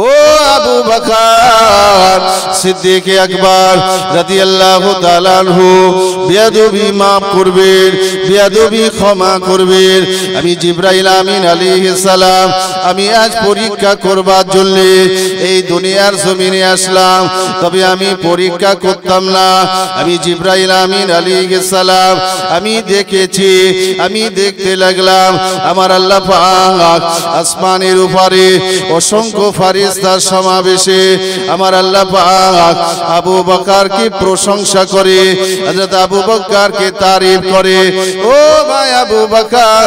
ও আবু বকর সিদ্দিক আকবর রাদিয়াল্লাহু তাআলা আনহু, বেয়াদবি মাফ করবেন, বেয়াদবি ক্ষমা করবেন। আমি জিবরাইল আমিন আলাইহিস সালাম, আমি আজ পরীক্ষা করবার জন্য এই দুনিয়ার জমিনে আসলাম। তবে আমি পরীক্ষা করতাম না। আমি জিবরাইল আমিন আলাইহিস সালাম, আমি দেখেছি, আমি দেখতে লাগলাম আমার আল্লাহ পাক আসমানের উপরে অসংখ্য ফেরেশতার সমাবেশে আমার আল্লাহ পাক আবু বকরকে প্রশংসা করে, হযরত আবু বকরকে তারিফ করে। ও ভাই আবু বকর,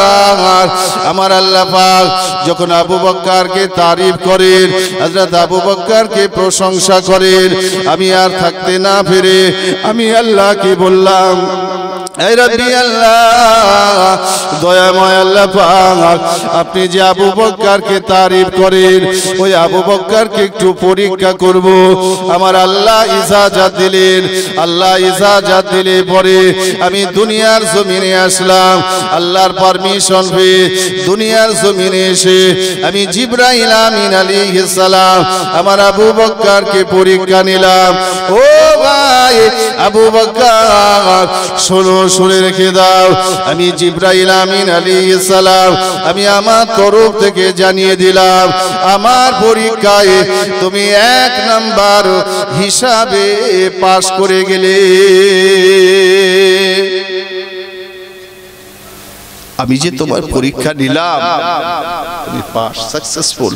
আমার আল্লাহ পাক যখন আবু বকরকে তারিফ করেন, হযরত আবু বকরকে প্রশংসা করেন, আমি আর থাকতে না পেরে আমি আল্লাহকে বললাম, এই রব্বি আল্লাহ, দয়াময় আল্লাহ পাক, আপনি যে আবু বকরকে তারিফ করেন, ওই আবু বকরকে একটু পরীক্ষা করব। আমার আল্লাহ ইজাজত দিলেন। আল্লাহ ইজাজত দিলে পরে আমি দুনিয়ার জমিনে আসলাম। আল্লাহর পারমিশন পেয়ে দুনিয়ার জমিনে এসে আমি জিবরাইল আমিন আলাইহিস সালাম আমার আবু বকরকে পরীক্ষা নিলাম। ও ভাই আবু বকর, শোনো, শুনে রেখে দাও, আমি জিবরাইল আমিন আলাইহিস সালাম আমি আমার তরফ থেকে জানিয়ে দিলাম, আমার পরীক্ষায় তুমি 1 নাম্বার হিসাবে পাস করে গেলে। আমি যে তোমার পরীক্ষা নিলাম, তুমি পাস, সাকসেসফুল।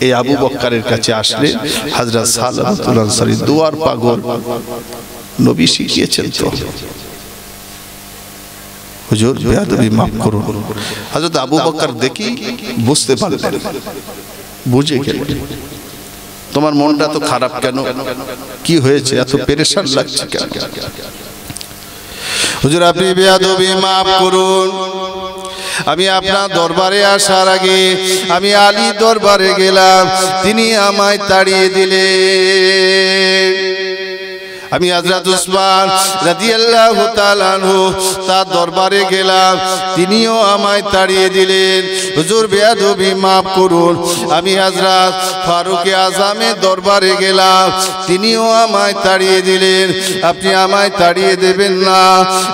এই আবু বকরের কাছে আসলে হযরত সালামাতুল আনসারী দুয়ার পাগল নবী শিখিয়েছেন তো, হুজুর বেয়াদবি মাফ করুন। হযরত আবু বকর দেখি বুঝতে পারলেন, বুঝে গেলেন, তোমার মনটা তো খারাপ কেন, কি হয়েছে, এত পেরেশান লাগছে কেন? হুজুর আপনি বেয়াদবি মাফ করুন। আমি আপনার দরবারে আসার আগে আমি আলী দরবারে গেলাম, তিনি আমায় তাড়িয়ে দিলেন। আমি হযরত উসমান রাদিয়াল্লাহু তাআলা আনহু তার দরবারে গেলাম, তিনিও আমায় তাড়িয়ে দিলেন। হুজুর বেয়াদবি মাফ করুন। আমি হযরত ফারুক আযমের দরবারে গেলাম, তিনিও আমায় তাড়িয়ে দিলেন। আপনি আমায় তাড়িয়ে দেবেন না,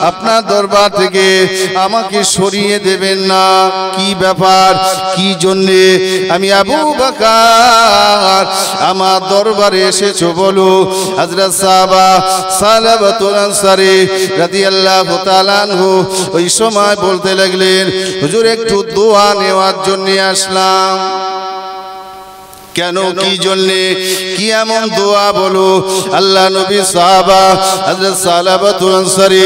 আপনার দরবার থেকে আমাকে সরিয়ে দেবেন না। কি ব্যাপার, কি জন্য আমি আবু বকর আমার দরবারে এসেছো বলো? হযরত সাহাবা সালাবাতুল আনসারী রাদিয়াল্লাহু তাআলা আনহু ওই সময় বলতে লাগলেন, হুজুর একটু দোয়া নেওয়ার জন্য আসলাম। কেন কি জন্যে কি এমন দোয়া বলো আল্লাহ নবী সাহাবা হযরত সালাবাতুল আনসারী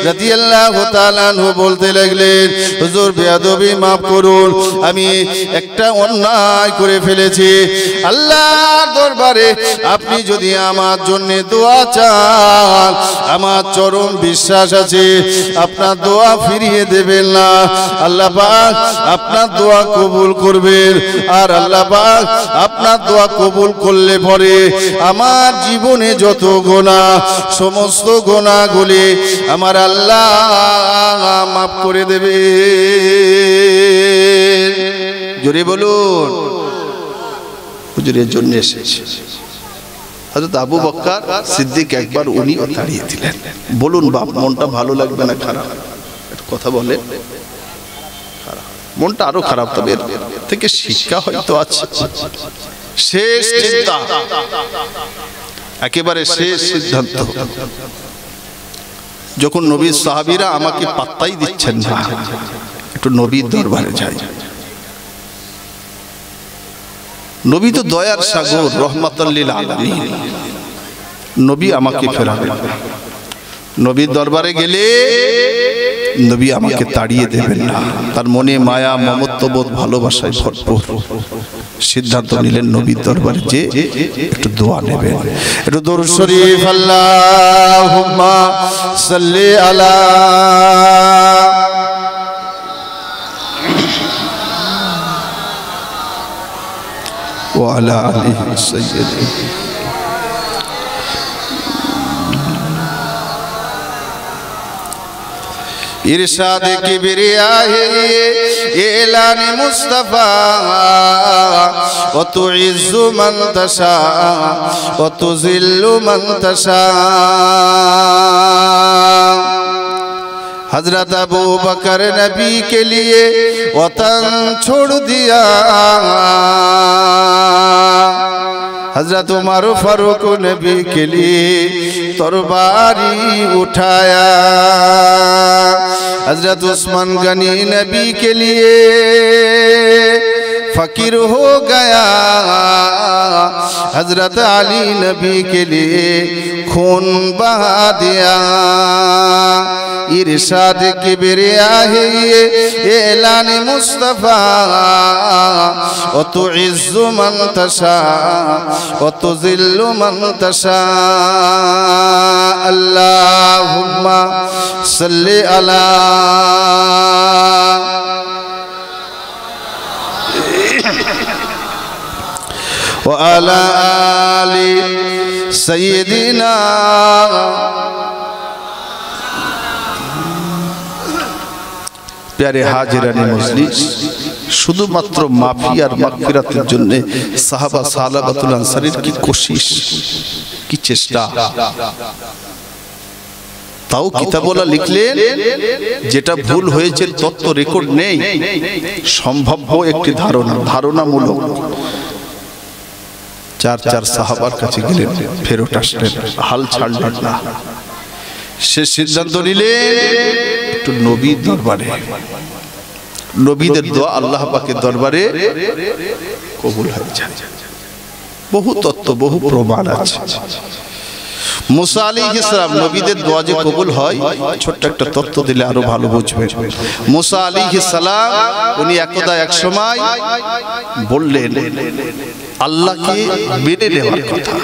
রাদিয়াল্লাহু তাআলা আনহু বলতে লাগলেন হুজুর বেয়াদবি maaf করুন আমি একটা অন্যায় করে ফেলেছি আল্লাহর দরবারে আপনি যদি আমার জন্য দোয়া চান আমার চরম বিশ্বাস আছে আপনার দোয়া ফিরিয়ে দেবেন না আল্লাহ পাক আপনার দোয়া কবুল করবেন আর আল্লাহ পাক আপনার দোয়া কবুল করলে পরে আমার জীবনে যত গুনাহ সমস্ত গুনাহগুলি আমার আল্লাহ maaf করে দেবে জোরে বলুন হুজুরের জন্য এসেছে হযরত আবু বকর সিদ্দিক একবার উনিও দাঁড়িয়ে দিলেন বলুন বাপ মনটা ভালো লাগবে না খারাপ একটা কথা বলেন মনটা আরো খারাপ তবে এর থেকে শিক্ষা হয়তো আছে শেষ চিন্তা একেবারে শেষ সিদ্ধান্ত যখন নবীর সাহাবীরা আমাকে পাত্তাই দিচ্ছেন না একটু নবীর দরবারে যাই নবী তো দয়ার সাগর রহমাতুল লিল আলামিন নবী আমাকে ফেরাবেন নবীর দরবারে গেলে নবী আমাকে তাড়িয়ে দেবেন না তার মনে মায়া মমত্ববোধ ভালোবাসায় ভরপুর সিদ্ধান্ত নিলেন নবীর দরবারে যে একটু দোয়া নেবেন একটু দরুদ শরীফ আল্লাহুম্মা সাল্লি আলা ওয়া আলা আলিহি সাইয়্যিদি इरशाद किबरिया है ये ऐलान मुस्तफा व तुइज्जु मन तशा व तुज़िल्लु मन तशा हजरत अबू बकर नबी के लिए वतन छोड़ दिया हजरत उमर फारूक नबी के लिए तलवारी उठाया हजरत उस्मान गनी नबी के लिए फकीर हो गया हजरत अली नबी के लिए खून बहा दिया इरशाद किबरिया है ये ऐलान मुस्तफा व तुइज्जु मन तशा व तुज़िल्लु मन तशा अल्लाहुम्मा सल्ली अला व अला आलि सय्यिदिना प्यारे हाजिराने मजलिस शुधुमात्र माफी और मागफिरातेर जन्य साहाबा सालाबातुल आनसारीर की कोशिश की चेष्टा ताओ किताबोला लिखलेन जेटा भूल হয়েছে তথ্য রেকর্ড নেই সম্ভাব্য একটি ধারণামূলক চার সাহাবার কাছে গেলেন ফেরত আসলেন হাল ছাড়লেন না সে সিদ্ধান্ত নিলেন একটু নবীর দরবারে নবীদের দোয়া আল্লাহ পাকের দরবারে কবুল হয়ে যায় বহু তত্ত্ব বহু প্রমাণ আছে मूसा আলাইহিস সালাম নবীদের দোয়া যে কবুল হয় ছোট্ট একটা তত্ত্ব দিলে আরো ভালো বুঝবেন मूसा আলাইহিস সালাম উনি একদা এক সময় বললেন আল্লাহকে মেনে নেওয়ার কথা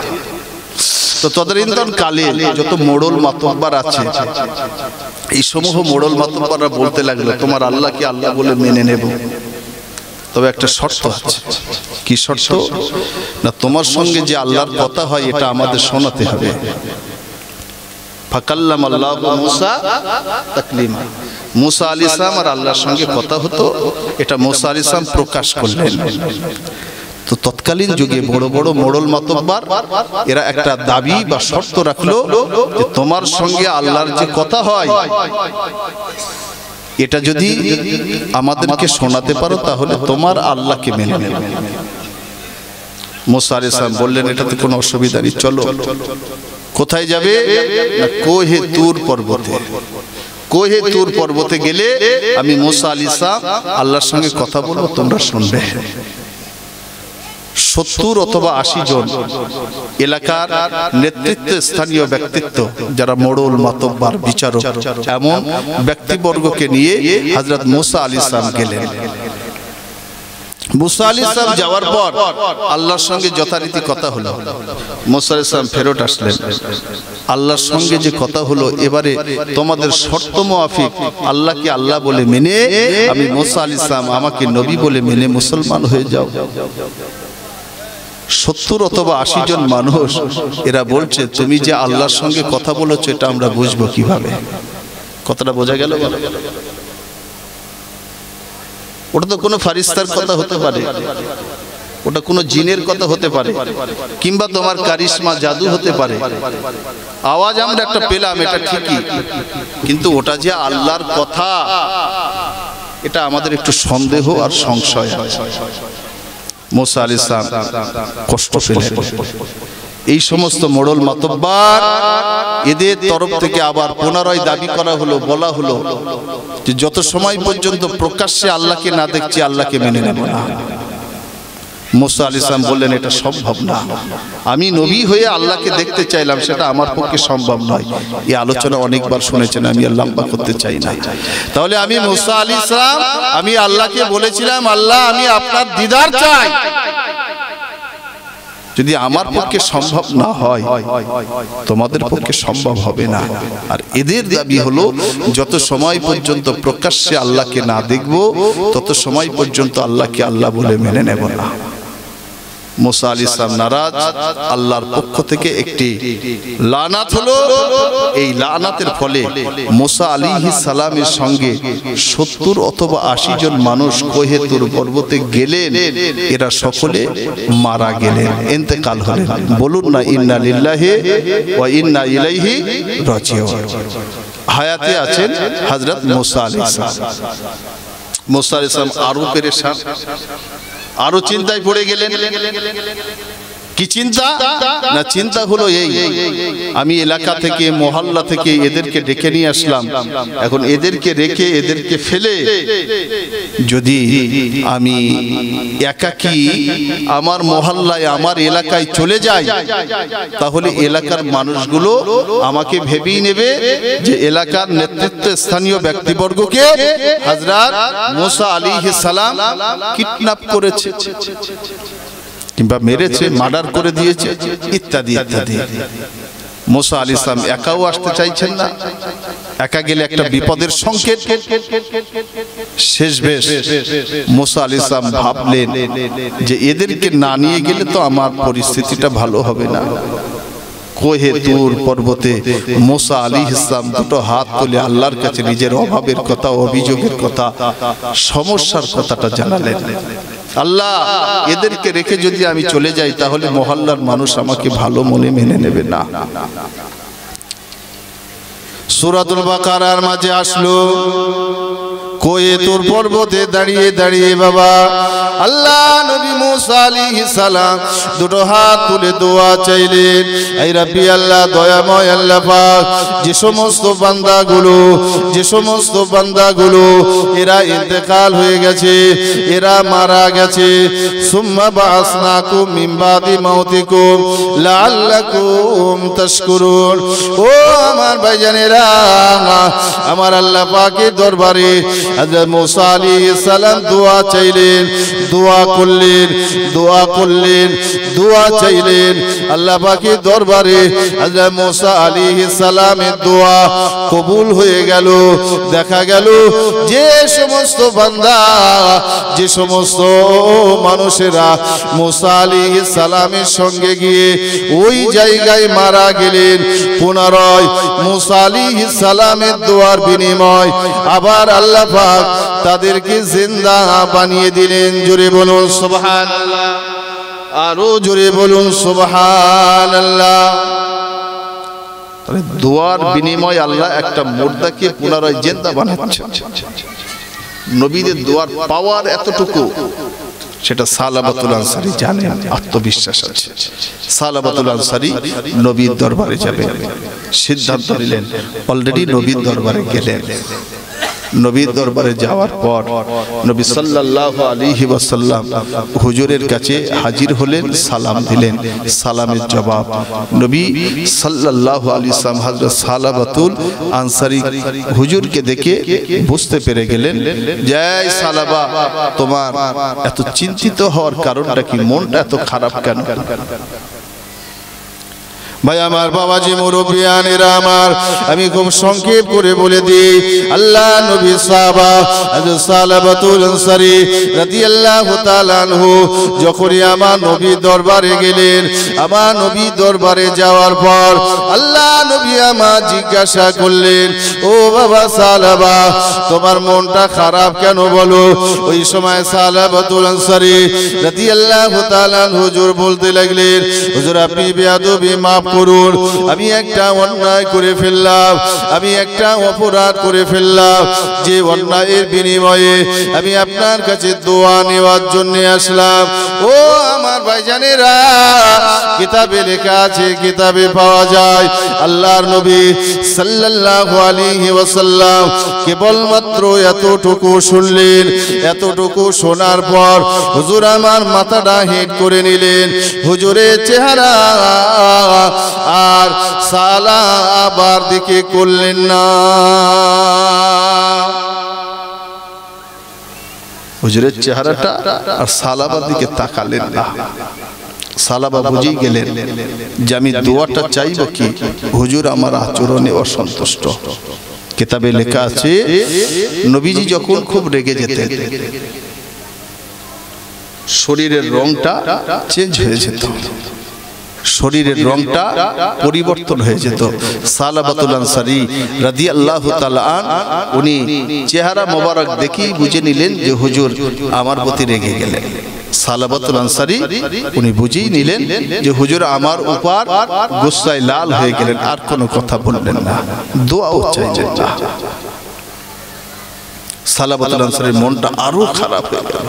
তো তদানীন্তন কালে যত মোড়ল মাতব্বার আছে এই সমূহ মোড়ল মাতব্বাররা বলতে লাগলো তোমার আল্লাহকে আল্লাহ বলে মেনে নেব তবে একটা শর্ত আছে কি শর্ত না তোমার সঙ্গে যে আল্লাহর কথা হয় এটা আমাদের শোনাতে হবে ফাকাল্লামাল্লাহু মুসা তাকলিমা मूसा আলাইহিস সালাম আর আল্লাহর সঙ্গে কথা হতো এটা मूसा আলাইহিস সালাম প্রকাশ করলেন তো তৎকালীন যুগে বড় বড় মোড়ল মাতব্বার এরা একটা দাবি বা শর্ত রাখলো যে তোমার সঙ্গে আল্লাহর যে কথা হয় এটা যদি আমাদেরকে শোনাতে পারো তাহলে তোমার আল্লাহকে মেনে নেব मूसा আলাইহিস সালাম বললেন এটাতে কোনো অসুবিধা নেই চলো কোথায় যাবে না কোহে তুর পর্বতে কোহে তুর পর্বতে গেলে আমি मूसा আলাইহিস সালাম আল্লাহর সঙ্গে কথা বলবো তোমরা শুনবে 70 অথবা 80 জন এলাকার নেতৃত্ব স্থানীয় ব্যক্তিত্ব যারা মোড়ল মাতব্বার বিচারক এমন ব্যক্তিবর্গকে নিয়ে হযরত মুসা আলাইহিস সালাম গেলেন। মুসা আলাইহিস সালাম যাওয়ার পর আল্লাহর সঙ্গে যথারীতি কথা হলো। মুসা আলাইহিস সালাম ফেরত আসলেন। আল্লাহর সঙ্গে যে কথা হলো, এবারে তোমাদের শর্ত মাফিক আল্লাহকে আল্লাহ বলে মেনে, আমি মুসা আলাইহিস সালাম আমাকে নবী বলে মেনে মুসলমান হয়ে যাও। 70 অথবা 80 জন মানুষ এরা বলছে, তুমি যে আল্লাহর সঙ্গে কথা বলেছো এটা আমরা বুঝবো কিভাবে? কথাটা বোঝা গেল? ওটা তো কোনো ফারিস্তার কথা হতে পারে, ওটা কোনো জিনের কথা হতে পারে, কিংবা তোমার কারিশমা জাদু হতে পারে। আওয়াজ আমরা একটা পেলাম, এটা ঠিকই, কিন্তু ওটা যে আল্লাহর কথা, এটা আমাদের একটু সন্দেহ আর সংশয়। মুসা আলাইহিস সালাম কষ্ট পেলেন। এই সমস্ত মোড়ল মাতব্বার এদের তরফ থেকে আবার পুনরায় দাবি করা হলো, বলা হলো যে যত সময় পর্যন্ত প্রকাশ্যে আল্লাহকে না দেখছি আল্লাহকে মেনে নেব না। মুসা আলাইহিস সালাম বললেন, এটা সম্ভব না। আমি নবী হয়ে আল্লাহকে দেখতে চাইলাম, সেটা আমার পক্ষে সম্ভব নয়। এই আলোচনা অনেকবার শুনেছেন, আমি আর লম্বা করতে চাই না। তাহলে আমি মুসা আলাইহিস সালাম, আমি আল্লাহকে বলেছিলাম, আল্লাহ আমি আপনার দিদার চাই। যদি আমার পক্ষে সম্ভব না হয়, তোমাদের পক্ষে সম্ভব হবে না। আর এদের দাবি হলো, যত সময় পর্যন্ত প্রকাশ্যে আল্লাহকে না দেখব তত সময় পর্যন্ত আল্লাহকে আল্লাহ বলে মেনে নেব না। মুসা আলাইহিস সালাম নারাজ। আল্লাহর পক্ষ থেকে একটি লানাত হলো। এই লানাতের ফলে মুসা আলাইহিস সালামের সঙ্গে 70 অথবা 80 জন মানুষ কোহে তুর পর্বতে গেলেন। এরা সকলে মারা গেলেন, ইন্তেকাল হলেন। বলুন না ইন্না লিল্লাহি ওয়া ইন্না ইলাইহি রাজিউন। হায়াতে আছেন হযরত মুসা আলাইহিস সালাম। মুসা আলাইহিস সালাম আরো পেরেশান, আরো চিন্তায় পড়ে গেলেন। কি চিন্তা? না, চিন্তা হলো এই, আমি এলাকা থেকে মহল্লা থেকে এদেরকে ডেকে নিয়ে আসলাম, এখন এদেরকে রেখে এদেরকে ফেলে যদি আমি একাকী আমার মহল্লায় আমার এলাকায় চলে যাই, তাহলে এলাকার মানুষগুলো আমাকে ভেবেই নেবে যে এলাকার নেতৃত্ব স্থানীয় ব্যক্তিবর্গকে হযরত মুসা আলাইহিস সালাম কিডন্যাপ করেছে, কিংবা মেরেছে, মার্ডার করে দিয়েছে, ইত্যাদি ইত্যাদি। মুসা আলাইহিস সালাম একাও আসতে চাইছেন না। একা গেলে একটা বিপদের সংকেত। শেষবেশ মুসা আলাইহিস সালাম ভাবলেন যে এদেরকে না নিয়ে গেলে তো আমার পরিস্থিতিটা ভালো হবে না। কোহে তুর পর্বতে মুসা আলাইহিস সালাম দুটো হাত তুলে আল্লাহর কাছে নিজের অভাবের কথা, অভিযোগের কথা, সমস্যার কথাটা জানালেন। আল্লাহ, এদেরকে রেখে যদি আমি চলে যাই তাহলে মহল্লার মানুষ আমাকে ভালো মনে মেনে নেবে না। সূরাতুল বাকারার মাঝে আসলো, কোয়ে তুর পর্বতে দাঁড়িয়ে দাঁড়িয়ে বাবা আল্লাহ নবী মুসা আলাইহিস সালাম দুটো হাত তুলে দোয়া চাইলেন, এই রাব্বি আল্লাহ, দয়াময় আল্লাহ পাক, যে সমস্ত বান্দাগুলো এরা ইন্তেকাল হয়ে গেছে, এরা মারা গেছে, সুম্মা বাসনাকুম মিন বাদি মাউতিকুম লাআল্লাকুম তাশকুরুন। ও আমার ভাইজানেরা, আমার আল্লাহ পাকের দরবারে হযরত মুসা আলাইহিস সালাম দোয়া চাইলেন, দোয়া চাইলেন। আল্লাহ পাকের দরবারে হযরত মুসা আলাইহিস সালামের দোয়া কবুল হয়ে গেল। দেখা গেল যে সমস্ত বান্দা, যে সমস্ত মানুষেরা মুসা আলাইহিস সালামের সঙ্গে গিয়ে ওই জায়গায় মারা গেলেন, পুনরায় মুসা আলাইহিস সালামের দোয়ার বিনিময় আবার আল্লাহ পাক তাদেরকে জিন্দা বানিয়ে দিলেন। জোরে বলুন সুবহানাল্লাহ, আরো জোরে বলুন সুবহানাল্লাহ। দোয়ার বিনিময় আল্লাহ একটা মুর্দাকে পুনরায় জিন্দা বানাচ্ছেন। নবীদের দোয়ার পাওয়ার এতটুকু, সেটা সালাবাতুল আনসারী জানেন, আত্মবিশ্বাস আছে। সালাবাতুল আনসারী নবীর দরবারে যাবেন, সিদ্ধান্ত নিলেন, অলরেডি নবীর দরবারে গেলেন। নবীর দরবারে যাওয়ার পর নবী সাল্লাল্লাহু আলাইহি ওয়াসাল্লাম হুজুরের কাছে হাজির হলেন, সালাম দিলেন। সালামের জবাব নবী সাল্লাল্লাহু আলাইহি ওয়াসাল্লাম হযরত সালাবাতুল আনসারী হুজুরকে দেখে বুঝতে পেরে গেলেন যে সালাবা, তোমার এত চিন্তিত হওয়ার কারণটা কি? মনটা এত খারাপ কেন? ভাই আমার, বাবাজি, মুরব্বিয়ানেরা আমার, আমি খুব সংক্ষেপ করে বলে দিই। আল্লাহ নবী সাহাবা হযরত সালাবাতুল আনসারী রাদিয়াল্লাহু তাআলা আনহু যখনই আমার নবী দরবারে গেলেন, আমার নবী দরবারে যাওয়ার পর আল্লাহ নবী আমার জিজ্ঞাসা করলেন, ও বাবা সালাবা, তোমার মনটা খারাপ কেন বলো? ওই সময় সালাবাতুল আনসারী রাদিয়াল্লাহু তাআলা আনহু হুজুর বলতে লাগলেন, হুজুর আপনি বেয়াদবি মাফ করুন, আমি একটা অন্যায় করে ফেললাম, আমি একটা অপরাধ করে ফেললাম, যে অন্যায়ের বিনিময়ে আমি আপনার কাছে দোয়া নেওয়ার জন্য আসলাম। ও আমার ভাইজানেরা, কিতাবে লেখা আছে, কিতাবে পাওয়া যায়, আল্লাহর নবী সাল্লাল্লাহু আলাইহি ওয়াসাল্লাম কেবলমাত্র এতটুকু শুনলেন। এতটুকু শোনার পর হুজুর আমার মাথাটা হেঁট করে নিলেন। হুজুরের চেহারা আর সালাবার দিকে করলেন না। হুজুরের চেহারাটা আর সালাবার দিকে তাকালেন না। সালাবা বুঝেই গেলেন যে আমি দোয়াটা চাইব কি, হুজুর আমার আচরণে অসন্তুষ্ট। কিতাবে লেখা আছে, নবীজি যখন খুব রেগে যেতেন, শরীরের রংটা চেঞ্জ হয়ে যেত, শরীরের রংটা পরিবর্তন হয়ে যেত। সালাবাতুল আনসারী রাদিয়াল্লাহু তাআলা উনি চেহারা মোবারক দেখেই বুঝে নিলেন যে হুজুর আমার প্রতি রেগে গেলেন। সালাবাতুল আনসারী উনি বুঝেই নিলেন যে হুজুর আমার উপর গুসায় লাল হয়ে গেলেন, আর কোনো কথা বললেন না, দোয়াও চাইলেন না। সালাবাতুল আনসারীর মনটা আরো খারাপ হয়ে গেল।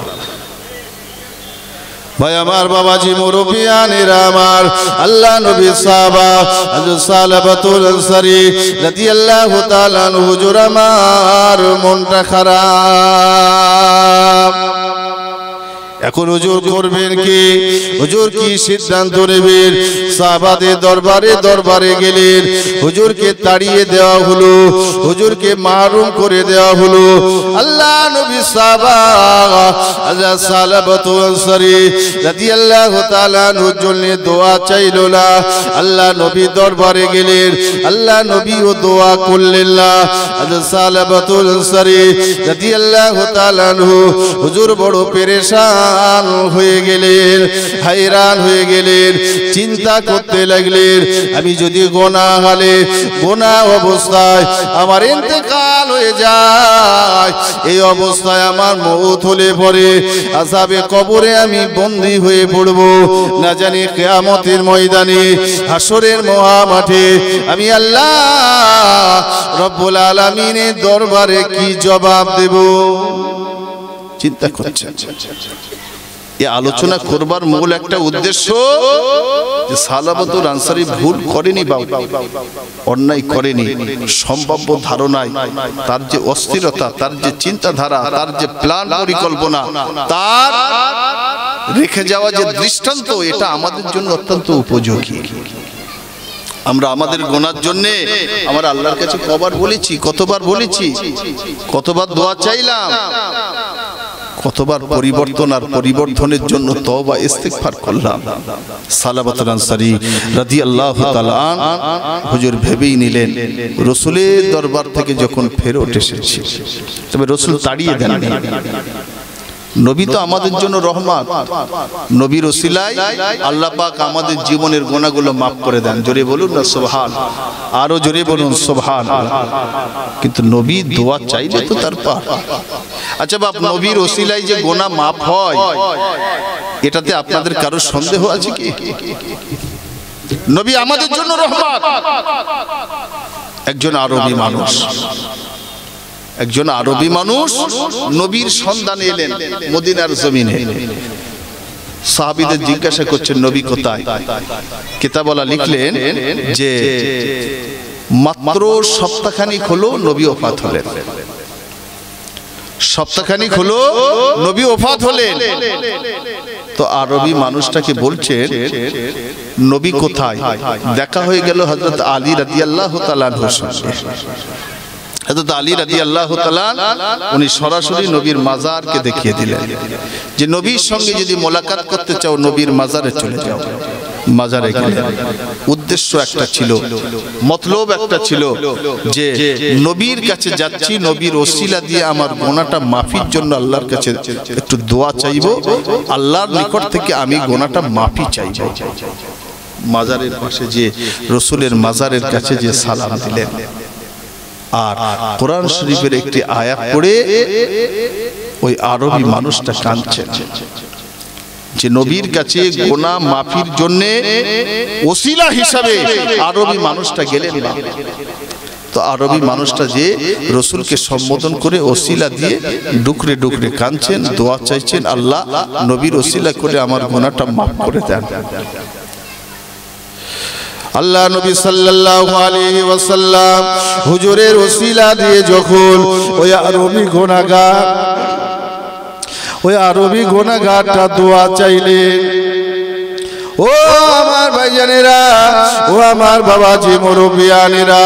ভাই আমার, বাবাজি, মুরব্বিয়ানেরা আমার, আল্লাহ নবী সাহাবা হযরত সালাবাতুল আনসারী রাদিয়াল্লাহু তাআলা আনহু হুজুর আমার মনটা খারাপ। এখন হুজুর করবেন কি? হুজুর কি সিদ্ধান্ত নেবেন? সাহাবাদের দরবারে গেলেন, হুজুরকে তাড়িয়ে দেওয়া হলো, হুজুরকে মাহরুম করে দেওয়া হলো। আল্লাহ নবী সাহাবা হযরত সালাবাতুল আনসারী রাদিয়াল্লাহু তাআলা আনহুর জন্য দোয়া চাইল না। আল্লাহ নবী দরবারে গেলেন, আল্লাহ নবীও দোয়া করলেন না। হযরত সালাবাতুল আনসারী রাদিয়াল্লাহু তাআলা আনহু হুজুর বড় পেরেশান হয়ে গেলেন, হায়রান হয়ে গেলেন, চিন্তা করতে লাগলেন, আমি যদি গোনাহ অবস্থায় আমার ইন্তেকাল হয়ে যায়, এই অবস্থায় আমার মওত হলে পরে আযাবে কবরে আমি বন্দী হয়ে পড়ব, না জানি কিয়ামতের ময়দানে, হাসরের মহামাঠে আমি আল্লাহ রব্বুল আলামিনের দরবারে কি জবাব দেব? চিন্তা করছেন। এই আলোচনা করবার মূল একটা উদ্দেশ্য যে সালাবাতুল আনসারী ভুল করেনি বা অন্যায় করেনি, সম্ভাব্য ধারণায় তার যে অস্থিরতা, তার যে চিন্তাধারা, তার যে প্ল্যান পরিকল্পনা, তার রেখে যাওয়া যে দৃষ্টান্ত, এটা আমাদের জন্য অত্যন্ত উপযোগী। আমরা আমাদের গোনার জন্য আমরা আল্লাহর কাছে কতবার বলেছি, কতবার দোয়া চাইলাম, কতবার পরিবর্তন আর পরিবর্তনের জন্য তওবা ইস্তিগফার করলাম। সালাবাতুল আনসারী রাদিয়াল্লাহু তাআলা হুজুর ভেবেই নিলেন রাসূলের দরবার থেকে যখন ফেরত এসেছি, তবে রাসূল তাড়িয়ে দেননি। নবী তো আমাদের জন্য রহমত, নবীর ওসিলায় আল্লাহ পাক আমাদের জীবনের গুনাহগুলো মাফ করে দেন। জোরে বলুন না সুবহান, আরো জোরে বলুন সুবহান। কিন্তু নবী দোয়া চাইলে তো তার পার। আচ্ছা বাপ, নবীর ওসিলায় যে গুনাহ মাফ হয়, এটাতে আপনাদের কারো সন্দেহ আছে কি? নবী আমাদের জন্য রহমত। একজন আরবি মানুষ নবীর সন্ধানে এলেন মদিনার জমিনে। সাহাবীদের জিজ্ঞাসা করছেন নবী কোথায়? কিতাবওয়ালা লিখলেন যে মাত্র সপ্তাহখানিক হলো নবী ওফাত হলেন। সপ্তাহখানিক হলো নবী ওফাত হলেন, তো আরবি মানুষটাকে বলছেন নবী কোথায়? দেখা হয়ে গেল হযরত আলী রাদিয়াল্লাহু তাআলা আনহুর সঙ্গে। হযরত আলী রাদিয়াল্লাহু তাআলা উনি সরাসরি নবীর মাজারকে দেখিয়ে দিলেন যে নবীর সঙ্গে যদি মোলাকাত করতে চাও নবীর মাজারে চলে যাও। মাজারে গেলেন, উদ্দেশ্য একটা ছিল, মতলব একটা ছিল যে নবীর কাছে যাচ্ছি, নবীর ওসিলা দিয়ে আমার গুনাহটা মাফির জন্য আল্লাহর কাছে একটু দোয়া চাইবো, আল্লাহর নিকট থেকে আমি গুনাহটা মাফি চাইবো। মাজারের পাশে যে রাসূলের মাজারের কাছে যে সালাম দিলেন আর কোরআন শরীফের একটি আয়াত পড়ে ওই আরবি মানুষটা কাঁদছেন যে নবীর কাছে গুনাহ মাফির জন্য ওসিলা হিসাবে আরবি মানুষটা গেলেন না। তো আরবি মানুষটা যে রাসূলকে সম্বোধন করে ওসিলা দিয়ে ডুকরে ডুকরে কাঁদছেন, দোয়া চাইছেন, আল্লাহ নবীর ওসিলা করে আমার গুনাহটা মাফ করে দেন। আল্লাহ নবী সাল্লাল্লাহু আলাইহি ওয়াসাল্লাম হুজুরের ওসিলা দিয়ে যখন ওই আরবি গুনাহগারটা দোয়া চাইলেন, ও আমার ভাইজানেরা, ও আমার বাবাজি মুরব্বিয়ানেরা,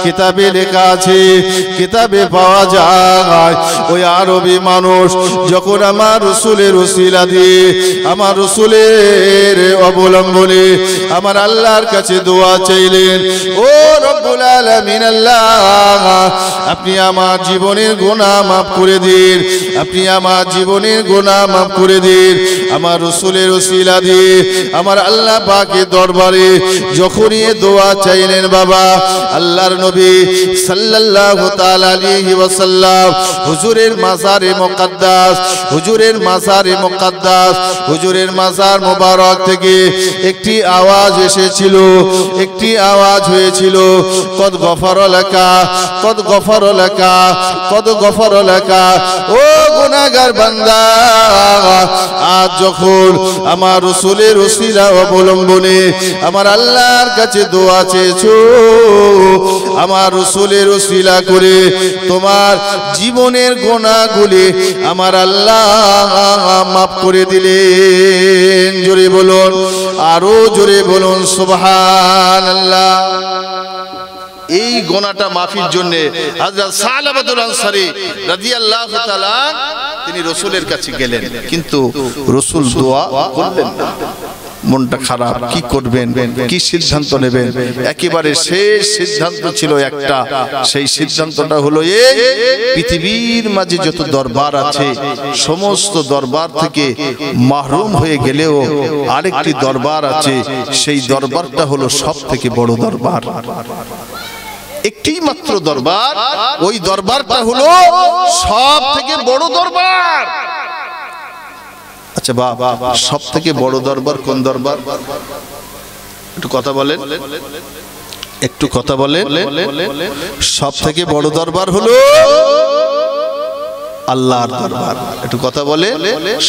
কিতাবে লেখা আছে, কিতাবে পাওয়া যায় ওই আরবি মানুষ যখন আমার রাসূলের ওসিলা দিয়ে, আমার রাসূলের অবলম্বনে আমার আল্লাহর কাছে দোয়া চাইলেন, ও রব্বুল আলামিন আল্লাহ, আপনি আমার জীবনের গুনাহ মাফ করে দিন, আপনি আমার জীবনের গুনাহ মাফ করে দিন। আমার রাসূলের ওসিলা দিয়ে আমার আল্লাহ পাকের দরবারে যখনই দোয়া চাইলেন বাবা, আল্লাহর নবী সাল্লাল্লাহু তাআলা আলাইহি ওয়াসাল্লাম হুজুরের মাজারে মুকদ্দাস, হুজুরের মাজারে মুকদ্দাস, হুজুরের মাজার মোবারক থেকে একটি আওয়াজ এসেছিল, একটি আওয়াজ হয়েছিল, কদ গফার লাকা, কদ গফার লাকা, কদ গফার লাকা। ও গুনাহগার বান্দা, আজ যখন আমার রাসূলের ওসিলা অবলম্বনে আমার আল্লাহর কাছে দোয়া চেয়েছো, আমার রাসূলের ওসিলা করে তোমার জীবনের গুনাহগুলি আমার আল্লাহ মাফ করে দিলেন। জোরে বলুন, আরো জোরে বলুন সুবহানাল্লাহ। এই গুনাহটা মাফির জন্য হযরত সালাবাতুল আনসারী রাদিয়াল্লাহু তাআলা তিনি রাসূলের কাছে গেলেন, কিন্তু রাসূল দোয়া করলেন না। মনটা খারাপ, কি করবেন, কি সিদ্ধান্ত নেবেন? একেবারে শেষ সিদ্ধান্ত ছিল একটা, সেই সিদ্ধান্তটা হলো এই, পৃথিবীর মাঝে যত দরবার আছে সমস্ত দরবার থেকে মাহরুম হয়ে গেলেও আরেকটি দরবার আছে, সেই দরবারটা হলো সব থেকে বড় দরবার। একটি মাত্র দরবার, ওই দরবারটা হলো সব থেকে বড় দরবার। আচ্ছা বাবা, সব থেকে বড় দরবার কোন দরবার? একটু কথা বলেন, একটু কথা বলেন। সব থেকে বড় দরবার হলো আল্লাহর দরবার। একটু কথা বলেন,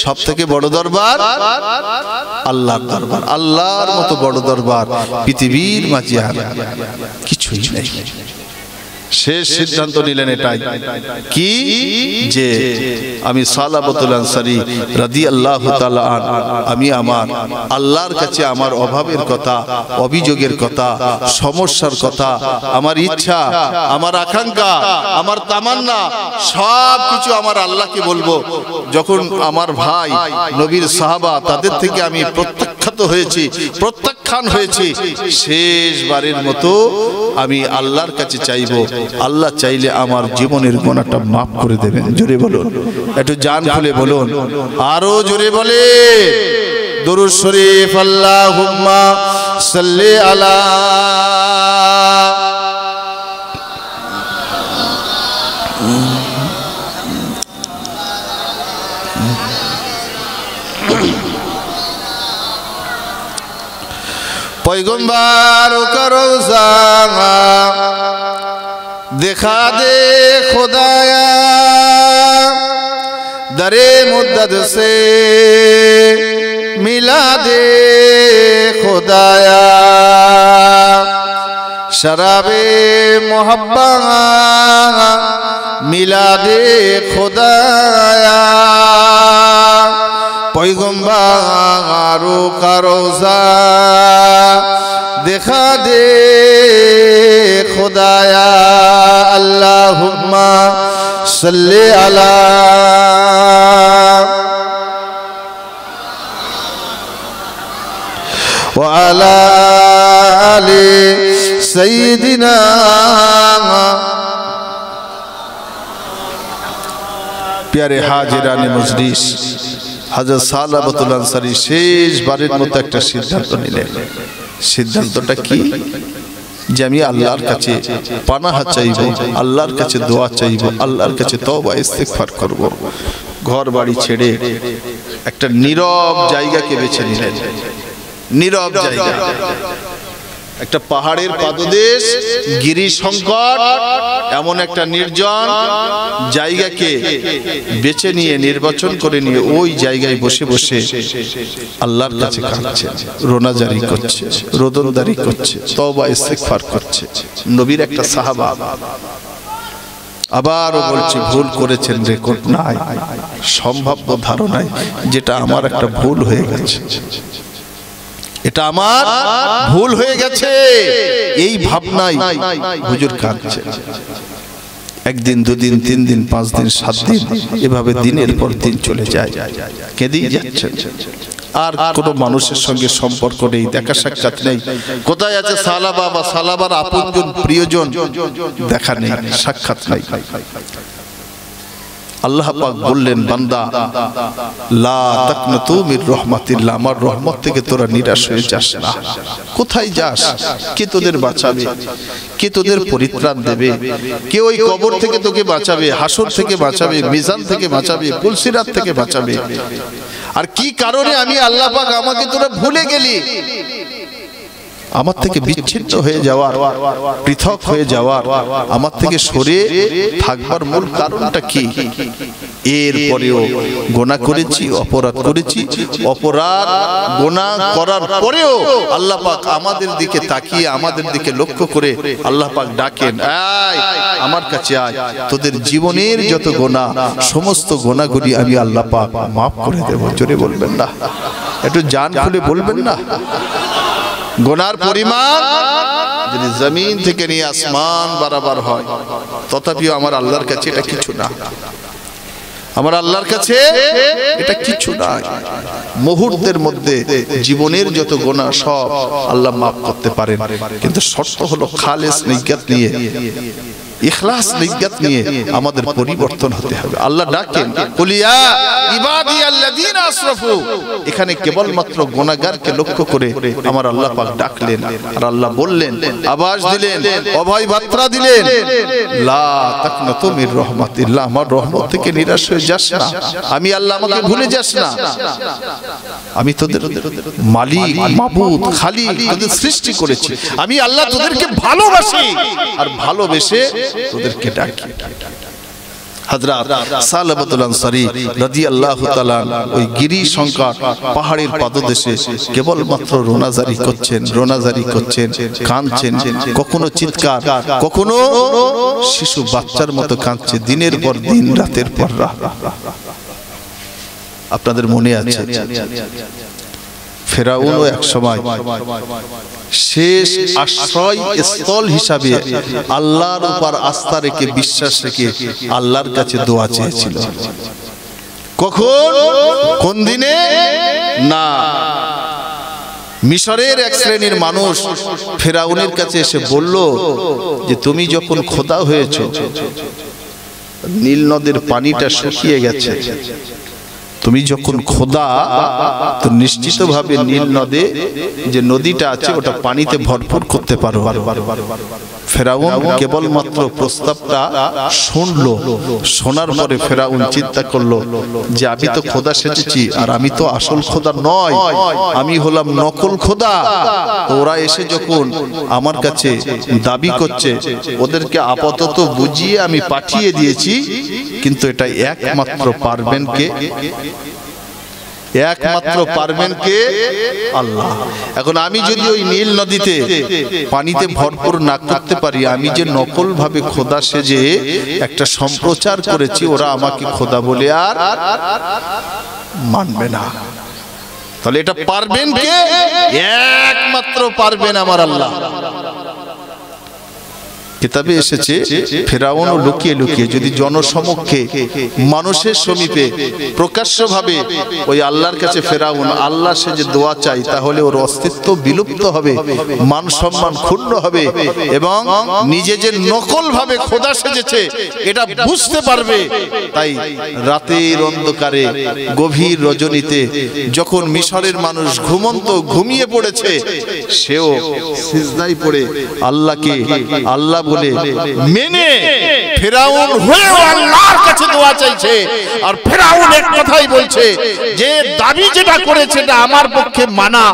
সব থেকে বড় দরবার আল্লাহর দরবার। আল্লাহর মতো বড় দরবার পৃথিবীর মাঝে আর কিছুই নেই। শেষ সিদ্ধান্ত নিলেন এটাই, কি যে আমি সালাবাতুল আনসারী রাদিয়াল্লাহু তাআলা আমি আমার আল্লাহর কাছে আমার অভাবের কথা, অভিযোগের কথা, সমস্যার কথা, আমার ইচ্ছা, আমার আকাঙ্ক্ষা, আমার তামান্না সব কিছু আমার আল্লাহকে বলবো। যখন আমার ভাই নবীর সাহাবা তাদের থেকে আমি প্রত্যাখ্যাত হয়েছি, প্রত্যাখ্যান হয়েছি, শেষবারের মতো আমি আল্লাহর কাছে চাইবো, আল্লাহ চাইলে আমার জীবনের গুনাহটা মাফ করে দেবেন। জোরে বলুন, একটু জান খুলে বলুন, আরো জোরে বলে দরুদ শরীফ, আল্লাহুম্মা সাল্লি আলা पैगंबर का रोज़ा दिखा दे खुदाया, दरे मुद्दत से मिला दे खुदाया, शराबे मोहब्बत মিলাদে খোদায়া পয়গম্বর কা রওজা দেখা দে খোদায়া আল্লাহুম্মা সাল্লি আলা ওয়া আলা আলি সাইয়্যিদিনা। প্যারে হাজিরানে মজলিস, হযরত সালাবাতুল আনসারী শেষবারের মতো একটা সিদ্ধান্ত নিলেন। সিদ্ধান্তটা কি? যে আমি আল্লাহর কাছে পানাহ চাইব, আল্লাহর কাছে দোয়া চাইব, আল্লাহর কাছে তওবা ইস্তিগফার করব। ঘর বাড়ি ছেড়ে একটা নীরব জায়গাকে বেছে নিলেন। নীরব জায়গা, একটা পাহাড়ের পাদদেশ, গিরি সংকট, এমন একটা নির্জন জায়গাকে বেছে নিয়ে নির্বাচন করে নিয়ে ওই জায়গায় বসে বসে আল্লাহর কাছে কাঁদছে, রোনাজারি করছে, রোদনদারি করছে, তওবা ইস্তিগফার করছে। নবীর একটা সাহাবা আবারও বলছে ভুল করেছেন, রেকর্ড নাই, সম্ভাব্য ধারণায় যেটা আমার একটা ভুল হয়ে গেছে, এটা আমার ভুল হয়ে গেছে, এই ভাবনাই হুজুর কাঁদছে। একদিন, দুদিন, 3 দিন, 5 দিন, 7 দিন, এভাবে দিনের পর দিন চলে যায়, কেঁদেই যাচ্ছেন। আর কোনো মানুষের সঙ্গে সম্পর্ক নেই, দেখা সাক্ষাৎ নেই। কোথায় আছে সালাবা বা সালাবার আপনজন প্রিয়জন? দেখা নেই, সাক্ষাৎ নাই। আল্লাহ পাক বললেন, বান্দা লা তাকনাতু মির রাহমাতিল্লাহ, আমার রহমত থেকে তোরা নিরাশ হয়ে যাস না। কোথায় যাস? কে তোদের বাঁচাবে? কে তোদের পরিত্রাণ দেবে? কে ওই কবর থেকে তোকে বাঁচাবে, হাসর থেকে বাঁচাবে, মিজান থেকে বাঁচাবে, পুলসিরাত থেকে বাঁচাবে? আর কি কারণে আমি আল্লাহ পাক আমাকে তোরা ভুলে গেলি? আমার থেকে বিচ্ছিন্ন হয়ে যাওয়ার, পৃথক হয়ে যাওয়ার, আমার থেকে সরে থাকবার মূল কারণটা কি? এরপরেও গুনাহ করেছি, অপরাধ করেছি, অপরাধ গুনাহ করার পরেও আল্লাহ পাক আমাদের দিকে তাকিয়ে, আমাদের দিকে লক্ষ্য করে আল্লাহ পাক ডাকেন, আয় আমার কাছে আয়, তোদের জীবনের যত গুনাহ, সমস্ত গুনাহগুলি আমি আল্লাহ পাক মাফ করে দেব। জোরে বলবেন না? একটু জান খুলে বলবেন না? গুনার পরিমাণ যদি জমিন থেকে নিয়ে আসমান বরাবর হয়, তথাপিও আমার আল্লাহর কাছে এটা কিছু না। আমার আল্লাহর কাছে এটা কিছু না। মুহূর্তের মধ্যে জীবনের যত গুনাহ সব আল্লাহ মাফ করতে পারেন, কিন্তু শর্ত হলো খালেস নিয়ত নিয়ে, ইখলাস নিয়ত নিয়ে আমাদের পরিবর্তন হতে হবে। আল্লাহ ডাকেন, কুলিয়া ইবাদিয়াল্লাযীনা আসরাফু, এখানে কেবলমাত্র গুনাহগারকে লক্ষ্য করে আমার আল্লাহ পাক ডাকলেন। আর আল্লাহ বললেন, আওয়াজ দিলেন, অভয় বার্তা দিলেন, লা তাকনাতু মির রাহমাতিল্লাহ, আমার রহমত থেকে নিরাশ হয়ে যাস না। আমি আল্লাহ, আমাকে ভুলে যাস না। আমি তোদের মালিক, মাবুদ, খালিক, তোদের সৃষ্টি করেছি। আমি আল্লাহ তোদেরকে ভালোবাসি আর ভালোবেসে তোদেরকে ডাকি। হযরত সালাবাতুল আনসারী রাদিয়াল্লাহু তাআলা ওই গিরি সংকট পাহাড়ের পাদদেশে কেবলমাত্র রোনাজারি করছেন, রোনাজারি করছেন, কাঁদছেন, কখনো চিৎকার, কখনো শিশু বাচ্চার মতো কাঁদছে, দিনের পর দিন, রাতের পর রাত। আপনাদের মনে আছে ফেরাউনও এক সময় শেষ আশ্রয় স্থল হিসাবে আল্লাহর উপর আস্থা রেখে, বিশ্বাস রেখে আল্লাহর কাছে দোয়া চেয়েছিল। কখন? কোন দিনে? না, মিশরের এক শ্রেণীর মানুষ ফেরাউনের কাছে এসে বলল যে তুমি যখন খোদা হয়েছো, নীল নদের পানিটা শুকিয়ে গেছে, তুমি যখন খোদা, তো নিশ্চিতভাবে নীল নদে যে নদীটা আছে ওটা পানিতে ভরপুর করতে পারো। ফেরাউন কেবলমাত্র প্রস্তাবটা শুনলো, শোনার পরে ফেরাউন চিন্তা করলো যে আমি তো খোদা সেজেছি, আর আমি তো আসল খোদা নয়, আমি হলাম নকল খোদা। ওরা এসে যখন আমার কাছে দাবি করছে, ওদেরকে আপাতত বুঝিয়ে আমি পাঠিয়ে দিয়েছি, কিন্তু এটা একমাত্র পারবেন কে? একমাত্র পারবেন কে? আল্লাহ। এখন আমি যদি ওই নীল নদীতে পানিতে ভরপুর না করতে পারি, আমি যে নকল ভাবে খোদা সেজে একটা সম্প্রচার করেছি, ওরা আমাকে খোদা বলে আর মানবে না। তাহলে এটা পারবেন কে? একমাত্র পারবেন আমার আল্লাহ। কিতাবে এসেছে ফেরাউনও লুকিয়ে লুকিয়ে যদি জনসমক্ষে মানুষের সমীপে প্রকাশ্যভাবে ওই আল্লাহর কাছে ফেরাউন আল্লাহ সে যে দোয়া চাই, তাহলে ওর অস্তিত্ব বিলুপ্ত হবে, মান সম্মান ক্ষুণ্ণ হবে, এবং নিজে যে নকল ভাবে খোদা সেজেছে এটা বুঝতে পারবে। তাই রাতের অন্ধকারে গভীর রজনীতে যখন মিশরের মানুষ ঘুমন্ত ঘুমিয়ে পড়েছে, সেও সিজদায় পড়ে আল্লাহকে আল্লাহ বলে মেনে ফেরাউন হয়েও আল্লাহর কাছে দোয়া চাইছে। আর ফেরাউন এক কথাই বলছে যে দাবি যেটা করেছে এটা আমার পক্ষে মানা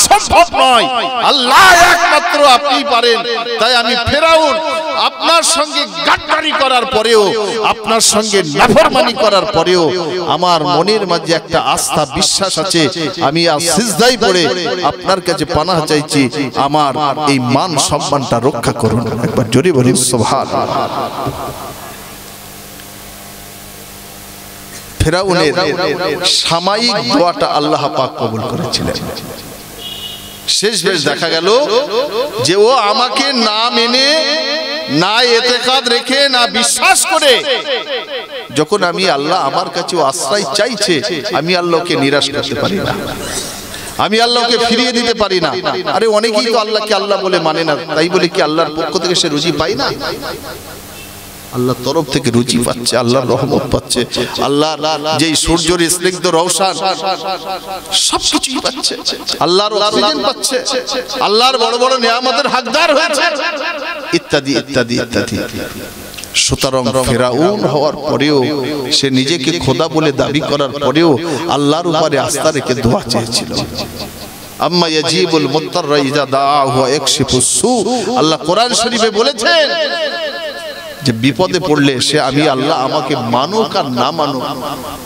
সম্ভব নয়, আল্লাহ একমাত্র আপনিই পারেন। তাই আমি ফেরাউন আপনার সঙ্গে গাদ্দারি করার পরেও, আপনার সঙ্গে নাফরমানি করার পরেও আমার মনের মাঝে একটা আস্থা বিশ্বাস আছে, আমি আজ সিজদায় পড়ে আপনার কাছে পানাহ চাইছি, আমার এই মান সম্মানটা রক্ষা করুন। একবার জোরে বলুন সুবহানাল্লাহ। ফেরাউনের সাময়িক দোয়াটা আল্লাহ পাক কবুল করেছিলেন। শেষ বেশ দেখা গেল যে ও আমাকে না মেনে, না এতেকাদ রেখে, না বিশ্বাস করে যখন আমি আল্লাহ আমার কাছে আশ্রয় চাইছে, আমি আল্লাহকে নিরাশ করতে পারি না, আমি আল্লাহকে ফিরিয়ে দিতে পারি না। আরে অনেকেই তো আল্লাহকে আল্লাহ বলে মানে না, তাই বলে কি আল্লাহর পক্ষ থেকে সে রুজি পায় না? আল্লাহর তরফ থেকে রুজি পাচ্ছে, আল্লাহর রহমত পাচ্ছে, আল্লাহর যেই সূর্যের স্নিগ্ধ রওশন সবকিছুই পাচ্ছে, আল্লাহর অক্সিজেন পাচ্ছে, আল্লাহর বড় বড় নিয়ামতের হকদার হয়েছে, ইত্যাদি ইত্যাদি ইত্যাদি। সুতরাং ফেরাউন হওয়ার পরেও, সে নিজেকে খোদা বলে দাবি করার পরেও আল্লাহর উপরে আস্থা রেখে দোয়া চেয়েছিল। আম্মা ইয়াজিবুল মুত্তাররা ইযা দাআহু ওয়া ইয়াকশিফুস সু, আল্লাহ কোরআন শরীফে বলেছেন যে বিপদে পড়লে সে আমি আল্লাহ আমাকে মানুক আর না মানুক,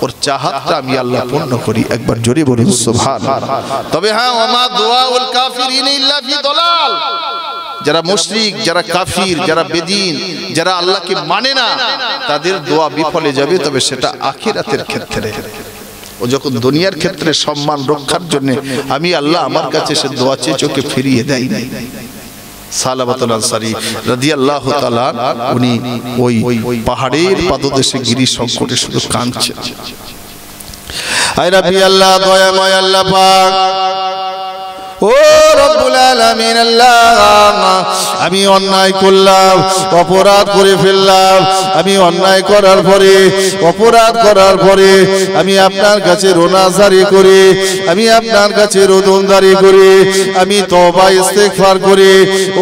ওর চাহাতটা আমি আল্লাহ পূর্ণ করি। একবার জোরে বলুন সুবহানাল্লাহ। তবে হ্যাঁ, ওমা দুআউল কাফিরিন ইল্লা ফি দালাল, যারা মুশরিক, যারা কাফির, যারা বেদিন, যারা আল্লাহকে মানে না, তাদের দোয়া বিফলে যাবে, তবে সেটা আখিরাতের ক্ষেত্রে। ও যখন দুনিয়ার ক্ষেত্রে সম্মান রক্ষার জন্য আমি আল্লাহ আমার কাছে সে দোয়া চেয়ে চোখে ফিরিয়ে দেয় নাই। সালাবাতুল আনসারী রাদিয়াল্লাহু তাআলা উনি ওই পাহাড়ের পাদদেশে গিরি সংকটে শুধু কাঁদছেন। আয় রাব্বি আল্লাহ, দয়াময় আল্লাহ পাক, ও রব্বুল আলামিন আল্লাহ, আমি অন্যায় করলাম, অপরাধ করে ফেললাম, আমি অন্যায় করার পরে, অপরাধ করার পরে আমি আপনার কাছে রোনাজারি করি, আমি আপনার কাছে রোদনদারি করি, আমি তওবা ইস্তেগফার করি।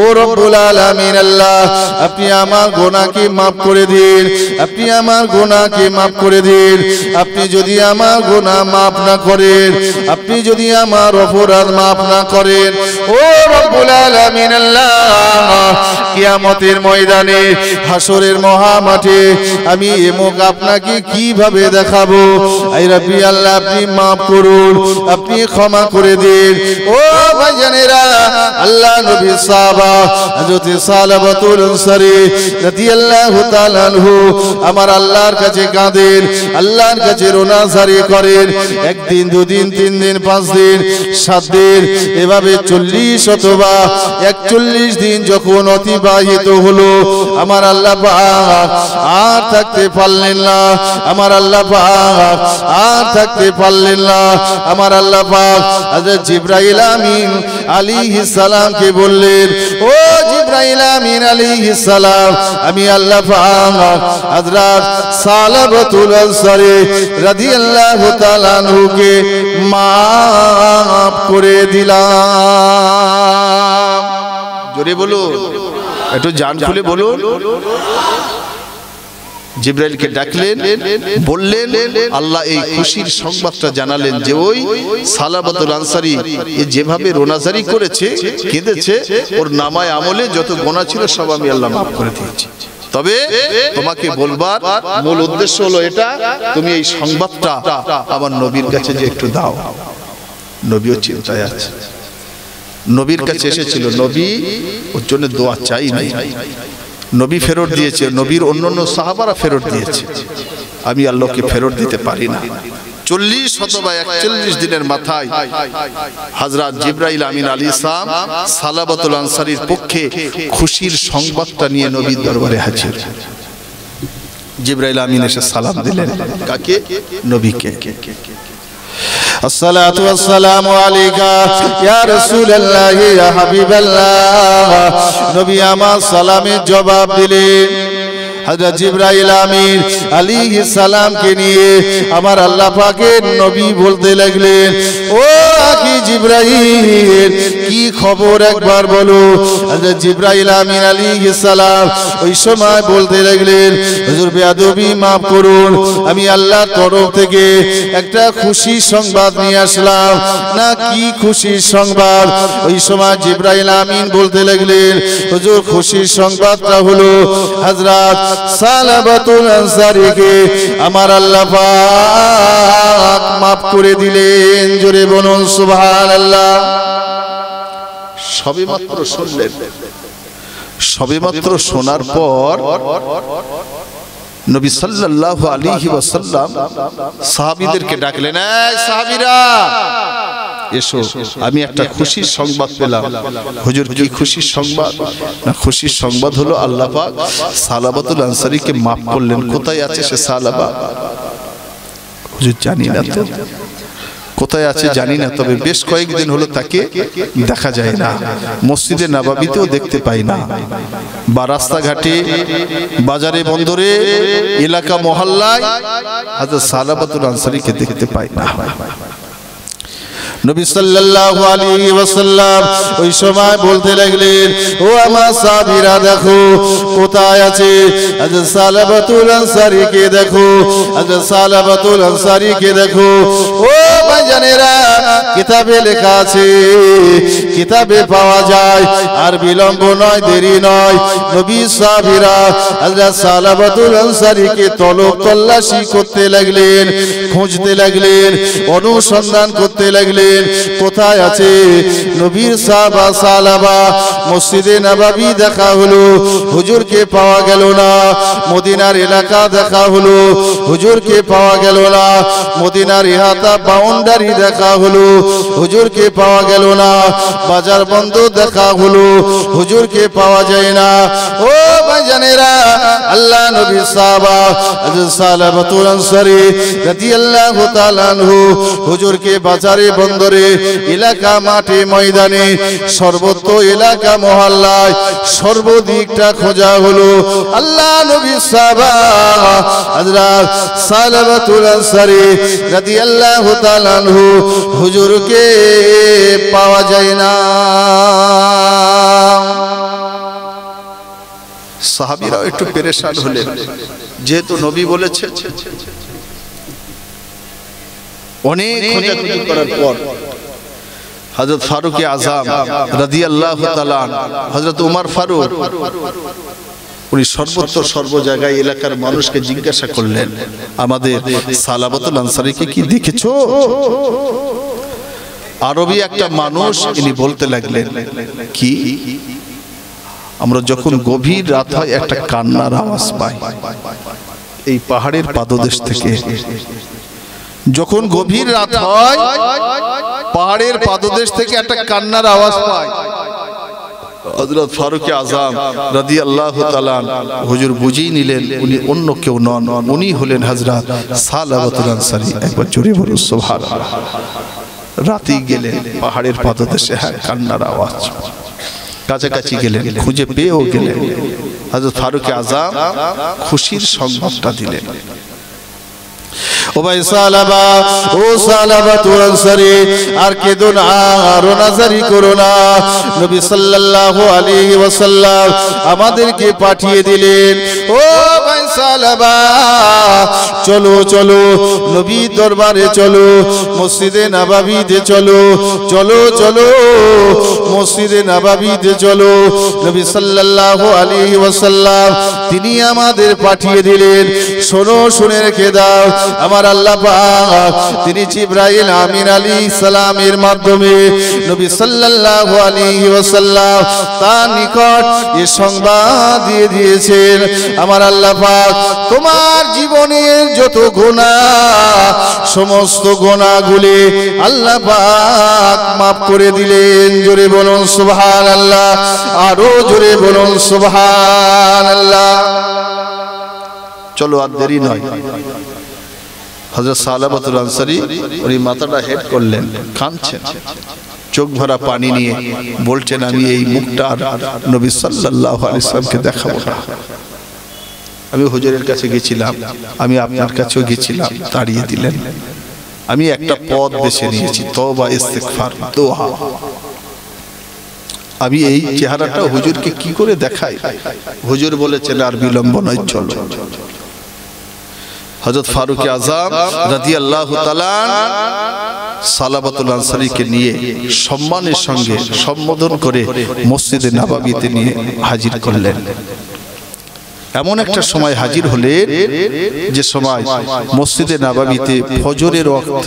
ও রব্বুল আলামিন আল্লাহ, আপনি আমার গুনাহকে maaf করে দিন, আপনি আমার গুনাহকে maaf করে দিন। আপনি যদি আমার গুনাহ maaf না করেন, আপনি যদি আমার অপরাধ maaf না করেন, ও রব্বুল আলামিন আল্লাহ, কিয়ামতের ময়দানে, হাসরের মহামাঠে আমি এমক আপনাকে কিভাবে দেখাবো? আই রাব্বি আল্লাহ, আপনি maaf করুন, আপনি ক্ষমা করে দিন। ও ভাইজানেরা, আল্লাহ নবী সাহাবা হযরত সালাবাতুল আনসারী রাদিয়াল্লাহু তাআলা আনহু আমার আল্লাহর কাছে কাঁদেন, আল্লাহর কাছে রোনাজারি করেন। একদিন, দুদিন, 3 দিন, 5 দিন, 7 দিন, এভাবে 40 অথবা 41 দিন যখন অতিবাহিত হলো, আমার আল্লাহ পাক আর থাকতে পারলেন না, আমার আল্লাহ পাক আর থাকতে পারলেন না। আমার আল্লাহ পাক হযরত জিবরাইল আমিন আলাইহিস সালামকে বললেন, ও জিবরাইল আমিন আলাইহিস সালাম, আমি আল্লাহ পাক হযরত সালাবাতুল আনসারী রাদিয়াল্লাহু তাআলা আনহুকে maaf করে দিলাম। জোরে বলুন, একটু জান খুলে বলুন। জিবরাইলকে ডাকলেন, বললেন, আল্লাহ এই খুশির সংবাদটা জানালেন যে ওই সালাবাতুল আনসারী যেভাবে রোনাজারি করেছে, কেঁদেছে, ওর নামায় আমলে যত গোনা ছিল সব আমি আল্লাহ মাফ করে দিয়েছি। তবে তোমাকে বলবার মূল উদ্দেশ্য হলো এটা, তুমি এই সংবাদটা আমার নবীর কাছে যে একটু দাও। নবীও চিন্তায় আছে, নবীর কাছে এসেছিল, নবী ওর জন্য দোয়া চাই নাই, নবী ফেরত দিয়েছে, নবীর অন্যান্য সাহাবারা ফেরত দিয়েছে, আমি আল্লাহকে ফেরত দিতে পারি না। 40 অথবা 41 দিনের মাথায় হযরত জিবরাইল আমিন আলাইহিস সালাম সালাবাতুল আনসারীর পক্ষে খুশির সংবাদটা নিয়ে নবীর দরবারে হাজির। জিবরাইল আমিন এসে সালাম দিলেন, কাকে? নবীকে। আসসালাতু ওয়াসসালামু আলাইকা ইয়া রাসূলুল্লাহ ইয়া হাবিবাল্লাহ। নবী আমার সালামের জবাব দিলেন। হযরত জিবরাইল আমিন আলাইহিস সালামকে নিয়ে আমার আল্লাহ পাকের নবী বলতে লাগলেন, ও আকি জিবরাইল, কি খবর একবার বলো। হযরত জিবরাইল আমিন আলাইহিস সালাম ওই সময় বলতে লাগলেন, হুজুর বেয়াদবি মাফ করুন, আমি আল্লাহর তরফ থেকে একটা খুশি সংবাদ নিয়ে আসলাম। না, কি খুশির সংবাদ? ওই সময় জিবরাইল আমিন বলতে লাগলেন, হুজুর খুশির সংবাদটা হলো হযরত সালাবাতুল আনসারীকে আমার আল্লাহ পাক মাফ করে দিলেন। জোরে বলুন সুবহানাল্লাহ। সবেমাত্র শুনলেন, সবেমাত্র শোনার পর নবী সাল্লাল্লাহু আলাইহি ওয়াসাল্লাম সাহাবীদেরকে ডাকলেন, এই সাহাবীরা এসো, আমি একটা খুশির সংবাদ পেলাম। হুজুর, কি খুশির সংবাদ? না, খুশির সংবাদ হলো আল্লাহ পাক সালাবাতুল আনসারীকে মাফ করলেন। কোথায় আছে সে সালাবা? হুজুর জানি না তো, কোথায় আছে জানি না, তবে বেশ কয়েকদিন হলো তাকে দেখা যায় না, মসজিদে নববীতেও দেখতে পাই না, বা রাস্তাঘাটে, বাজারে, বন্দরে, এলাকা মহল্লায় হযরত সালাবাতুল আনসারীকে দেখতে পাই না। নবী সাল্লাল্লাহু আলাইহি ওয়াসাল্লাম ওই সময় বলতে লাগলেন, ও আমার সাহাবীরা দেখো কোথায় আছে হযরত সালাবাতুল আনসারীকে দেখো, হযরত সালাবাতুল আনসারীকে দেখো। ও ভাইজানেরা, কিতাবে লেখা আছে, কিতাবে পাওয়া যায়, আর বিলম্ব নয়, দেরি নয়। নবী সাহাবীরা হযরত সালাবাতুল আনসারীকে তলব তল্লাশি করতে লাগলেন, খুঁজতে লাগলেন, অনুসন্ধান করতে লাগলেন, কোথায় আছে। নবীর সাহাবা সালাবা মসজিদে নববী দেখা হলো, হুজুরকে পাওয়া গেল না। মদিনার এলাকা দেখা হলো, হুজুরকে পাওয়া গেল না। মদিনার ইহাতা বাউন্ডারি দেখা হলো, হুজুরকে পাওয়া গেল না। বাজার বন্দর দেখা হলো, হুজুরকে পাওয়া যায় না। ও ভাইজানেরা, আল্লাহ নবী সাহাবা হযরত সালাবাতুল আনসারী রাদিয়াল্লাহু তাআলা আনহু হুজুরকে বাজারে, বন্দরে, এলাকা, মাঠে, ময়দানে, সর্বত্র এলাকা মহল্লায় সর্বদিকটা খোঁজা হলো। আল্লাহ নবী সাহাবা হযরত সালাবাতুল আনসারী রাদিয়াল্লাহু তাআলা আনহু হুজুরকে পাওয়া যায় না। সাহাবীরা একটু পেরেশান হলেন, যেহেতু নবী বলেছে। অনেক খোঁজাখুঁজি করার পর হযরত ফারুক আযম রাদিয়াল্লাহু তাআলা, হযরত ওমর ফারুক, উনি সর্বত্র সর্ব জায়গায় এলাকার মানুষকে জিজ্ঞাসা করলেন, আমাদের সালাবাতুল আনসারীকে কি দেখেছো? আরবি একটা মানুষ, ইনি বলতে লাগলেন, কি? আমরা যখন গভীর রাত হয় একটা কান্নার আওয়াজ পাই এই পাহাড়ের পাদদেশ থেকে। যখন গভীর রাত হয় পাহাড়ের পাদদেশ থেকে একটা কান্নার আওয়াজ পায়। হযরত ফারুক আযম রাদিয়াল্লাহু তাআলা হুজুর বুঝিয়ে নিলেন উনি অন্য কেউ নন, উনি হলেন হযরত সালাবাতুল আনসারী। একবার জোরে বলুন সুবহানাল্লাহ। রাতেই গেলেন পাহাড়ের পাদদেশে, হ্যাঁ, কান্নার আওয়াজ। কাছাকাছি গেলেন, খুঁজে পেয়েও গেলেন। হযরত ফারুক আযম খুশির সংবাদটা দিলেন, ও ভাই সালাবা, ও সালাবাতুল আনসারী, আর কেঁদো না, আর নাজারি করো না। নবী সাল্লাল্লাহু আলাইহি ওয়াসাল্লাম আমাদেরকে পাঠিয়ে দিলেন, ও ভাই সালাবা চলো চলো নবী দরবারে চলো মসজিদে নববীতে চলো চলো চলো মসজিদে নববীতে চলো নবী সাল্লাল্লাহু আলাইহি ওয়াসাল্লাম তিনি আমাদের পাঠিয়ে দিলেন শোনো শুনে রেখে দাও আমার আল্লাহ পাক তিনি জিবরাইল আমিন আলাইহিস সালামের মাধ্যমে নবী সাল্লাল্লাহু আলাইহি ওয়াসাল্লাম তার নিকট এই সংবাদ দিয়ে দিয়েছেন আমার আল্লাহ পাক তোমার জীবনের যত গুনাহ সমস্ত গুনাহগুলি আল্লাহ পাক maaf করে দিলেন জোরে বলুন সুবহানাল্লাহ আরো জোরে বলুন সুবহানাল্লাহ চলো আর দেরি নয় হযরত সালাবাতুল আনসারী ওই মাথাটা হেড করলেন কাঁদছেন চোখ ভরা পানি নিয়ে বলছেন আমি এই মুখটা নবী সাল্লাল্লাহু আলাইহি ওয়াসাল্লামকে দেখাবো না আমি হুজুরের কাছে গিয়েছিলাম আমি আপনার কাছেও গিয়েছিলাম তাড়িয়ে দিলেন আমি একটা পথ বেছে নিয়েছি তওবা ইস্তিগফার দোয়া আমি এই চেহারাটা হুজুরকে কি করে দেখাই হুজুর বলেছেন আর বিলম্ব নয় চলো হযরত ফারুক আযম রাদিয়াল্লাহু তাআলা সালাবাতুল আনসারীকে নিয়ে সম্মানের সঙ্গে সম্বোধন করে মসজিদে নববীতে নিয়ে হাজির করলেন এমন একটা সময় হাজির হলেন যে সময় মসজিদে নববীতে ফজরের ওয়াক্ত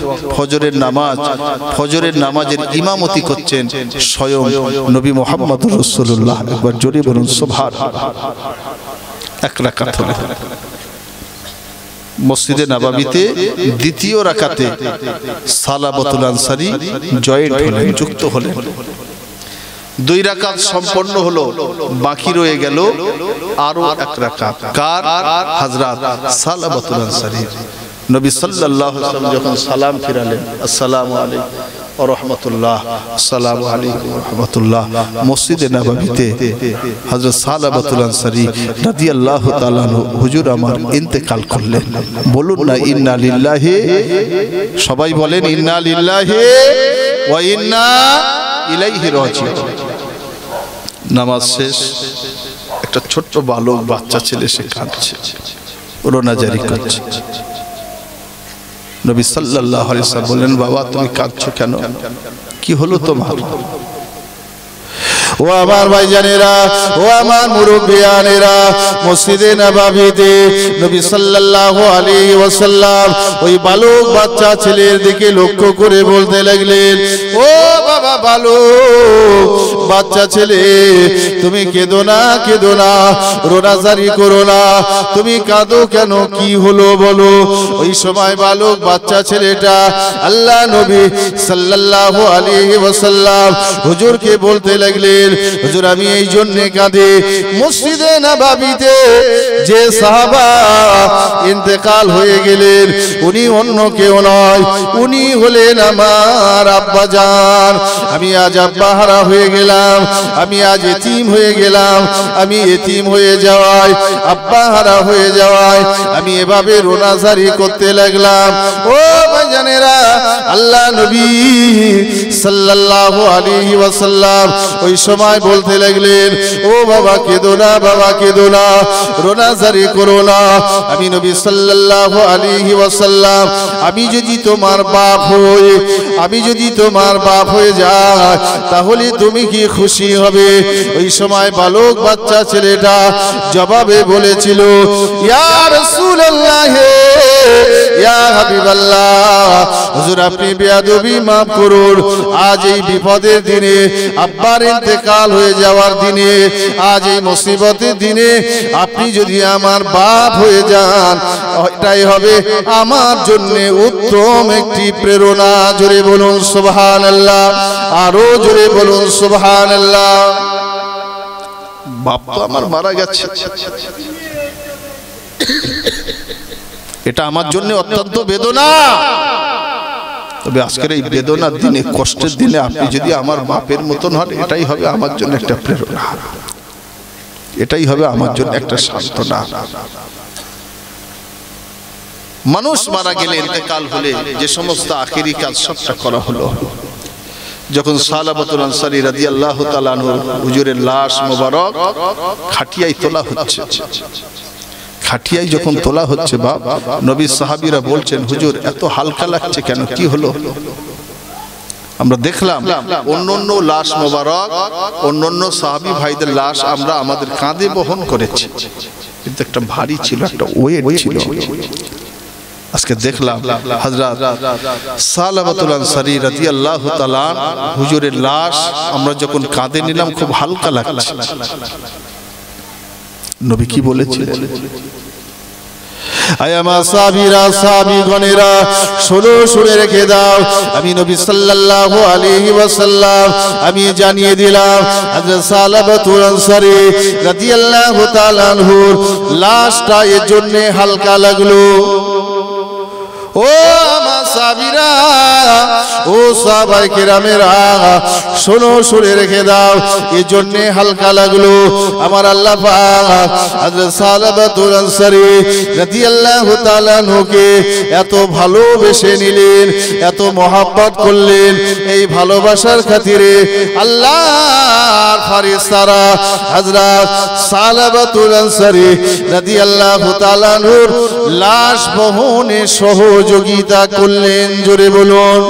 ফজরের নামাজের ইমামতি করছেন স্বয়ং নবী মুহাম্মদুর রাসূলুল্লাহ একবার জোরে বলুন সুবহানাল্লাহ এক রাকাত হলো মসজিদে নববীতে দ্বিতীয় রাকাতে সালাবাতুল আনসারী জয়েন্ট হলেন যুক্ত হলেন দুই রাকাত সম্পন্ন হলো বাকি রয়ে গেল আরো এক রাকাত কার হযরত সালাবাতুল আনসারী নবী সাল্লাল্লাহু আলাইহি ওয়াসাল্লাম যখন সালাম ফিরালেন আসসালামু আলাইকুম ওয়া রাহমাতুল্লাহ আসসালামু আলাইকুম ওয়া রাহমাতুল্লাহ মসজিদে নববীতে হযরত সালাবাতুল আনসারী রাদিয়াল্লাহু তাআলা হুজুর আমার ইন্তেকাল করলেন বলুন না ইন্না লিল্লাহি সবাই বলেন ইন্না লিল্লাহি ওয়া ইন্না ইলাইহি রাজিউন নামাজ শেষ একটা ছোট্ট বালক বাচ্চা ছেলে সে কাঁদছে রোনা জারি করছে নবী সাল্লাল্লাহু আলাইহি ওয়াসাল্লাম বললেন বাবা তুমি কাঁদছো কেন কি হলো তোমার ও আমার ভাইজানেরা ও আমার মুরব্বিয়ানেরা মসজিদে নববীতে নবী সাল্লাল্লাহু আলাইহি ওয়াসাল্লাম ওই বালক বাচ্চা ছেলের দিকে লক্ষ্য করে বলতে লাগলেন ও বাবা বালক বাচ্চা ছেলে তুমি কেঁদো না রোনাজারি করো না তুমি কাঁদো কেন কি হলো বলো ওই সময় বালক বাচ্চা ছেলেটা আল্লাহ নবী সাল্লাল্লাহু আলাইহি ওয়াসাল্লাম হুজুরকে বলতে লাগলেন হুজুর আমি এই জন্য কাঁদি মসজিদে নববীতে যে সাহাবা ইন্তেকাল হয়ে গেলেন উনি অন্য কেউ নয় উনি হলেন আমার আব্বা জান আমি আজ আব্বা হারা হয়ে গেলাম আমি আজ এতিম হয়ে গেলাম আমি এতিম হয়ে যাওয়ায় আব্বা হারা হয়ে যাওয়ায় আমি এভাবে রোনাজারি করতে লাগলাম ও ভাইজানেরা আল্লাহ নবী সাল্লাল্লাহু আলাইহি ওয়াসাল্লাম ওই সময় বলতে লাগলেন ও বাবা কেঁদো না রোনাজারি করো না আমি নবী সাল্লাল্লাহু আলাইহি ওয়াসাল্লাম আমি যদি তোমার বাপ হয়ে যায় তাহলে তুমি কি খুশি হবে ওই সময় বালক বাচ্চা ছেলেটা জবাবে বলেছিল ইয়া রাসূলুল্লাহ ইয়া হাবিবাল্লাহ হুজুর আপনি বেয়াদবি maaf করুন আজ এই বিপদের দিনে আব্বার ইন্তেকাল হয়ে যাওয়ার দিনে আজ এই মুসিবতের দিনে আপনি যদি আমার বাপ হয়ে যান এটাই হবে আমার জন্য উত্তম একটি প্রেরণা জোরে বলুন সুবহানাল্লাহ আরো জোরে বলুন সুবহানাল্লাহ বাপ তো আমার মারা গেছে এটা আমার জন্য অত্যন্ত বেদনা তবে আজকের এই বেদনার দিনে কষ্টের দিনে আপনি যদি আমার বাপের মতন হন এটাই হবে আমার জন্য একটা প্রেরণা এটাই হবে আমার জন্য একটা সান্ত্বনা মানুষ মারা গেলে ইন্তেকাল হলে যে সমস্ত আখিরি কাজ সবটা করা হলো যখন সালাবাতুল আনসারী রাদিয়াল্লাহু তাআলা আনহু হুজুরের লাশ মোবারক খাটিয়ায় তোলা হচ্ছে খাটিয়ায় যখন তোলা হচ্ছে বাপ, নবী সাহাবীরা বলছেন হুজুর এত হালকা লাগছে কেন, কি হলো? আমরা দেখলাম অন্যান্য লাশ মোবারক, অন্যান্য সাহাবী ভাইদের লাশ আমরা আমাদের কাঁধে বহন করেছি, কিন্তু একটা ভারী ছিল, একটা ওয়েট ছিল। আজকে দেখলাম হযরত সালাবাতুল আনসারী রাদিয়াল্লাহু তাআলা হুজুরের লাশ আমরা যখন কাঁধে নিলাম খুব হালকা লাগছে। নবী কি বলেছিলেন? আয়ামা সাবিরা সাবিগণেরা শোনো, শুনে রেখে দাও, আমি নবী সাল্লাল্লাহু আলাইহি ওয়াসাল্লাম আমি জানিয়ে দিলাম হযরত সালাবাতুল আনসারী রাদিয়াল্লাহু তাআলা আনহুর লাশটা এর জন্য হালকা লাগলো। ও আমার সাহাবীরা, ও সাহাবায়ে কেরামেরা, শোনো, শুনে রেখে দাও, এই জন্য হালকা লাগলো। আমার আল্লাহ পাক হযরত সালাবাতুল আনসারী রাদিয়াল্লাহু তাআলা আনহুকে এত ভালোবেসে নিলেন, এত মহব্বত করলেন। এই ভালোবাসার খাতিরে আল্লাহর ফেরেশতারা হযরত সালাবাতুল আনসারী রাদিয়াল্লাহু তাআলা আনহুর লাশ বহনে সহযোগিতা করলেন। জোরে বলুন,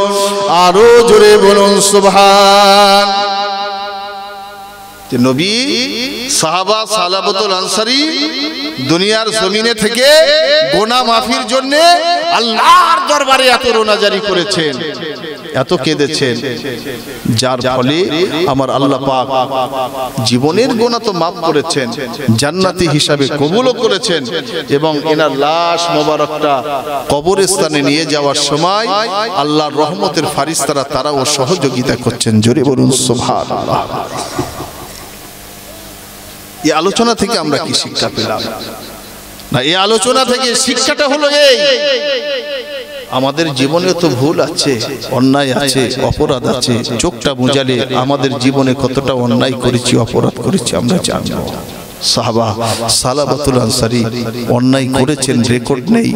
আরো জোরে বলুন সুবহান। নবী সাহাবা সালাবাতুল আনসারী দুনিয়ার জমিনে থেকে গুনাহ মাফির জন্য আল্লাহর দরবারে এত রোনাজারি করেছেন, এত কেঁদেছেন, যার ফলে আমার আল্লাহ পাক জীবনের গুনাহ তো মাফ করেছেন, জান্নাতি হিসাবে কবুলও করেছেন, এবং এনার লাশ মোবারকটা কবরস্থানে নিয়ে যাওয়ার সময় আল্লাহর রহমতের ফেরেশতারা তারাও সহযোগিতা করছেন। জোরে বলুন সুবহানাল্লাহ। এই আলোচনা থেকে আমরা কি শিক্ষা পেলাম? না, এই আলোচনা থেকে শিক্ষাটা হলো এই, আমাদের জীবনে তো ভুল আছে, অন্যায় আছে, অপরাধ আছে। চোখটা বুঝালে আমাদের জীবনে কতটা অন্যায় করেছি, অপরাধ করেছি আমরা জানবো। সাহাবা সালাবাতুল আনসারী অন্যায় করেছেন, রেকর্ড নেই,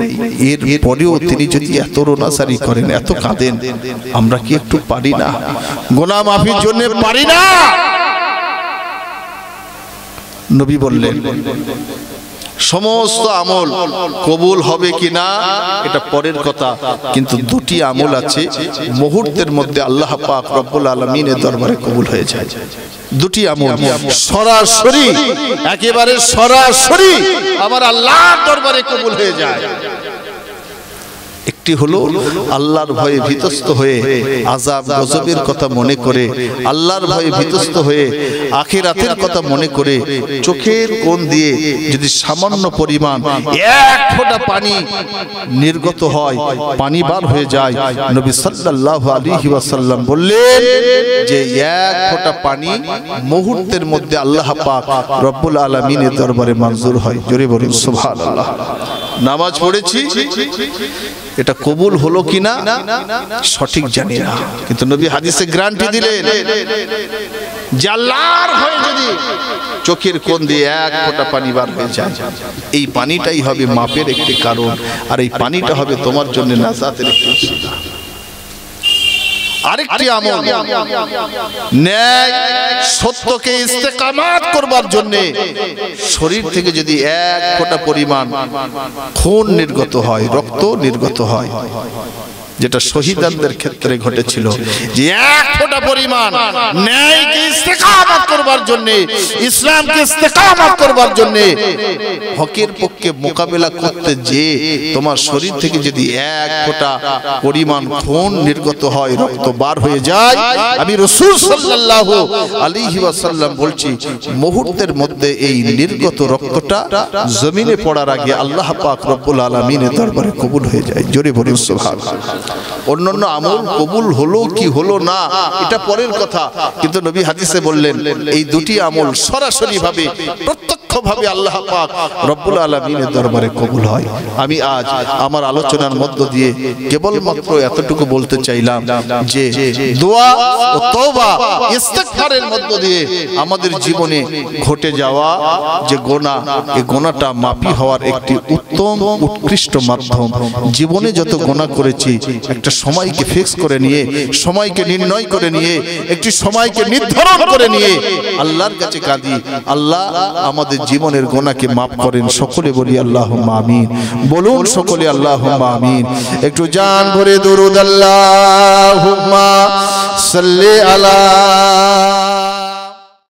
এর পরেও তিনি যদি এত রোনাজারি করেন, এত কাঁদেন, আমরা কি একটু পারি না? গুনাহ মাফির জন্য পারি না? নবী বললেন সমস্ত আমল কবুল হবে কিনা এটা পরের কথা, কিন্তু দুটি আমল আছে মুহূর্তের মধ্যে আল্লাহ পাক রব্বুল আলামিনের দরবারে কবুল হয়ে যায়। দুটি আমল সরাসরি, একেবারে সরাসরি আমার আল্লাহর দরবারে কবুল হয়ে যায়। একটি হলো আল্লাহর ভয়ে ভীতস্ত হয়ে আযাব গজবের কথা মনে করে, আল্লাহর ভয়ে ভীতস্ত হয়ে আখিরাতের কথা মনে করে চোখের কোণ দিয়ে যদি সামান্য পরিমাণ এক ফোঁটা পানি নির্গত হয়, পানি বার হয়ে যায়, নবী সাল্লাল্লাহু আলাইহি ওয়াসাল্লাম বললেন যে এক ফোঁটা পানি মুহূর্তের মধ্যে আল্লাহ পাক রব্বুল আলামিনের দরবারে মঞ্জুর হয়। জোরে বলুন সুবহানাল্লাহ। নামাজ পড়েছি, এটা কবুল হলো কিনা সঠিক জানি না, কিন্তু নবী হাদিসে গ্যারান্টি দিলেন যে আল্লাহর ভয়ে যদি চোখের কোণ দিয়ে এক ফোঁটা পানি বার হয়ে যায়, এই পানিটাই হবে মাপের একটি কারণ, আর এই পানিটা হবে তোমার জন্য নাজাতের একটি উসিলা। আরেকটি আমল ন্যায় সত্যকে ইস্তেকামাত করবার জন্য শরীর থেকে যদি এক ফোঁটা পরিমাণ খুন নির্গত হয়, রক্ত নির্গত হয়, যেটা শহীদদের ক্ষেত্রে ঘটেছিল, যে এক ফোঁটা পরিমাণ ন্যায়কে ইস্তেকামাত করবার জন্য, ইসলামকে ইস্তেকামাত করবার জন্য, হকের পক্ষে মোকাবেলা করতে যে তোমার শরীর থেকে যদি এক ফোঁটা পরিমাণ খুন নির্গত হয়, রক্ত বার হয়ে যায়, আমি রাসূল সাল্লাল্লাহু আলাইহি ওয়াসাল্লাম বলছি মুহূর্তের মধ্যে এই নির্গত রক্তটা জমিনে পড়ার আগে আল্লাহ পাক রব্বুল আলামিনের দরবারে কবুল হয়ে যায়। জোরে বলুন সুবহানাল্লাহ। অন্যান্য আমল কবুল হলো কি হলো না এটা পরের কথা, কিন্তু নবী হাদিসে বললেন এই দুটি আমল সরাসরি ভাবে, প্রত্যক্ষভাবে আল্লাহ পাক রব্বুল আলামিনের দরবারে কবুল হয়। আমি আজ আমার আলোচনার মধ্য দিয়ে কেবলমাত্র এতটুকু বলতে চাইলাম যে দোয়া ও তওবা ইস্তিগফারের মধ্য দিয়ে আমাদের জীবনে ঘটে যাওয়া যে গুনাহ, এই গুনাহটা মাফি হওয়ার একটি উত্তম উৎকৃষ্ট মাধ্যম। জীবনে যত গুনাহ করেছি একটা সময়কে ফিক্স করে নিয়ে, সময়কে নির্ণয় করে নিয়ে, একটি সময়কে নির্ধারণ করে নিয়ে আল্লাহর কাছে কাঁদি, আল্লাহ আমাদের জীবনের গুনাহকে maaf করেন সকলে বলি আল্লাহুম্মা আমিন বলুন সকলে আল্লাহুম্মা আমিন একটু জান ভরে দরুদ আল্লাহুম্মা সাল্লি আলা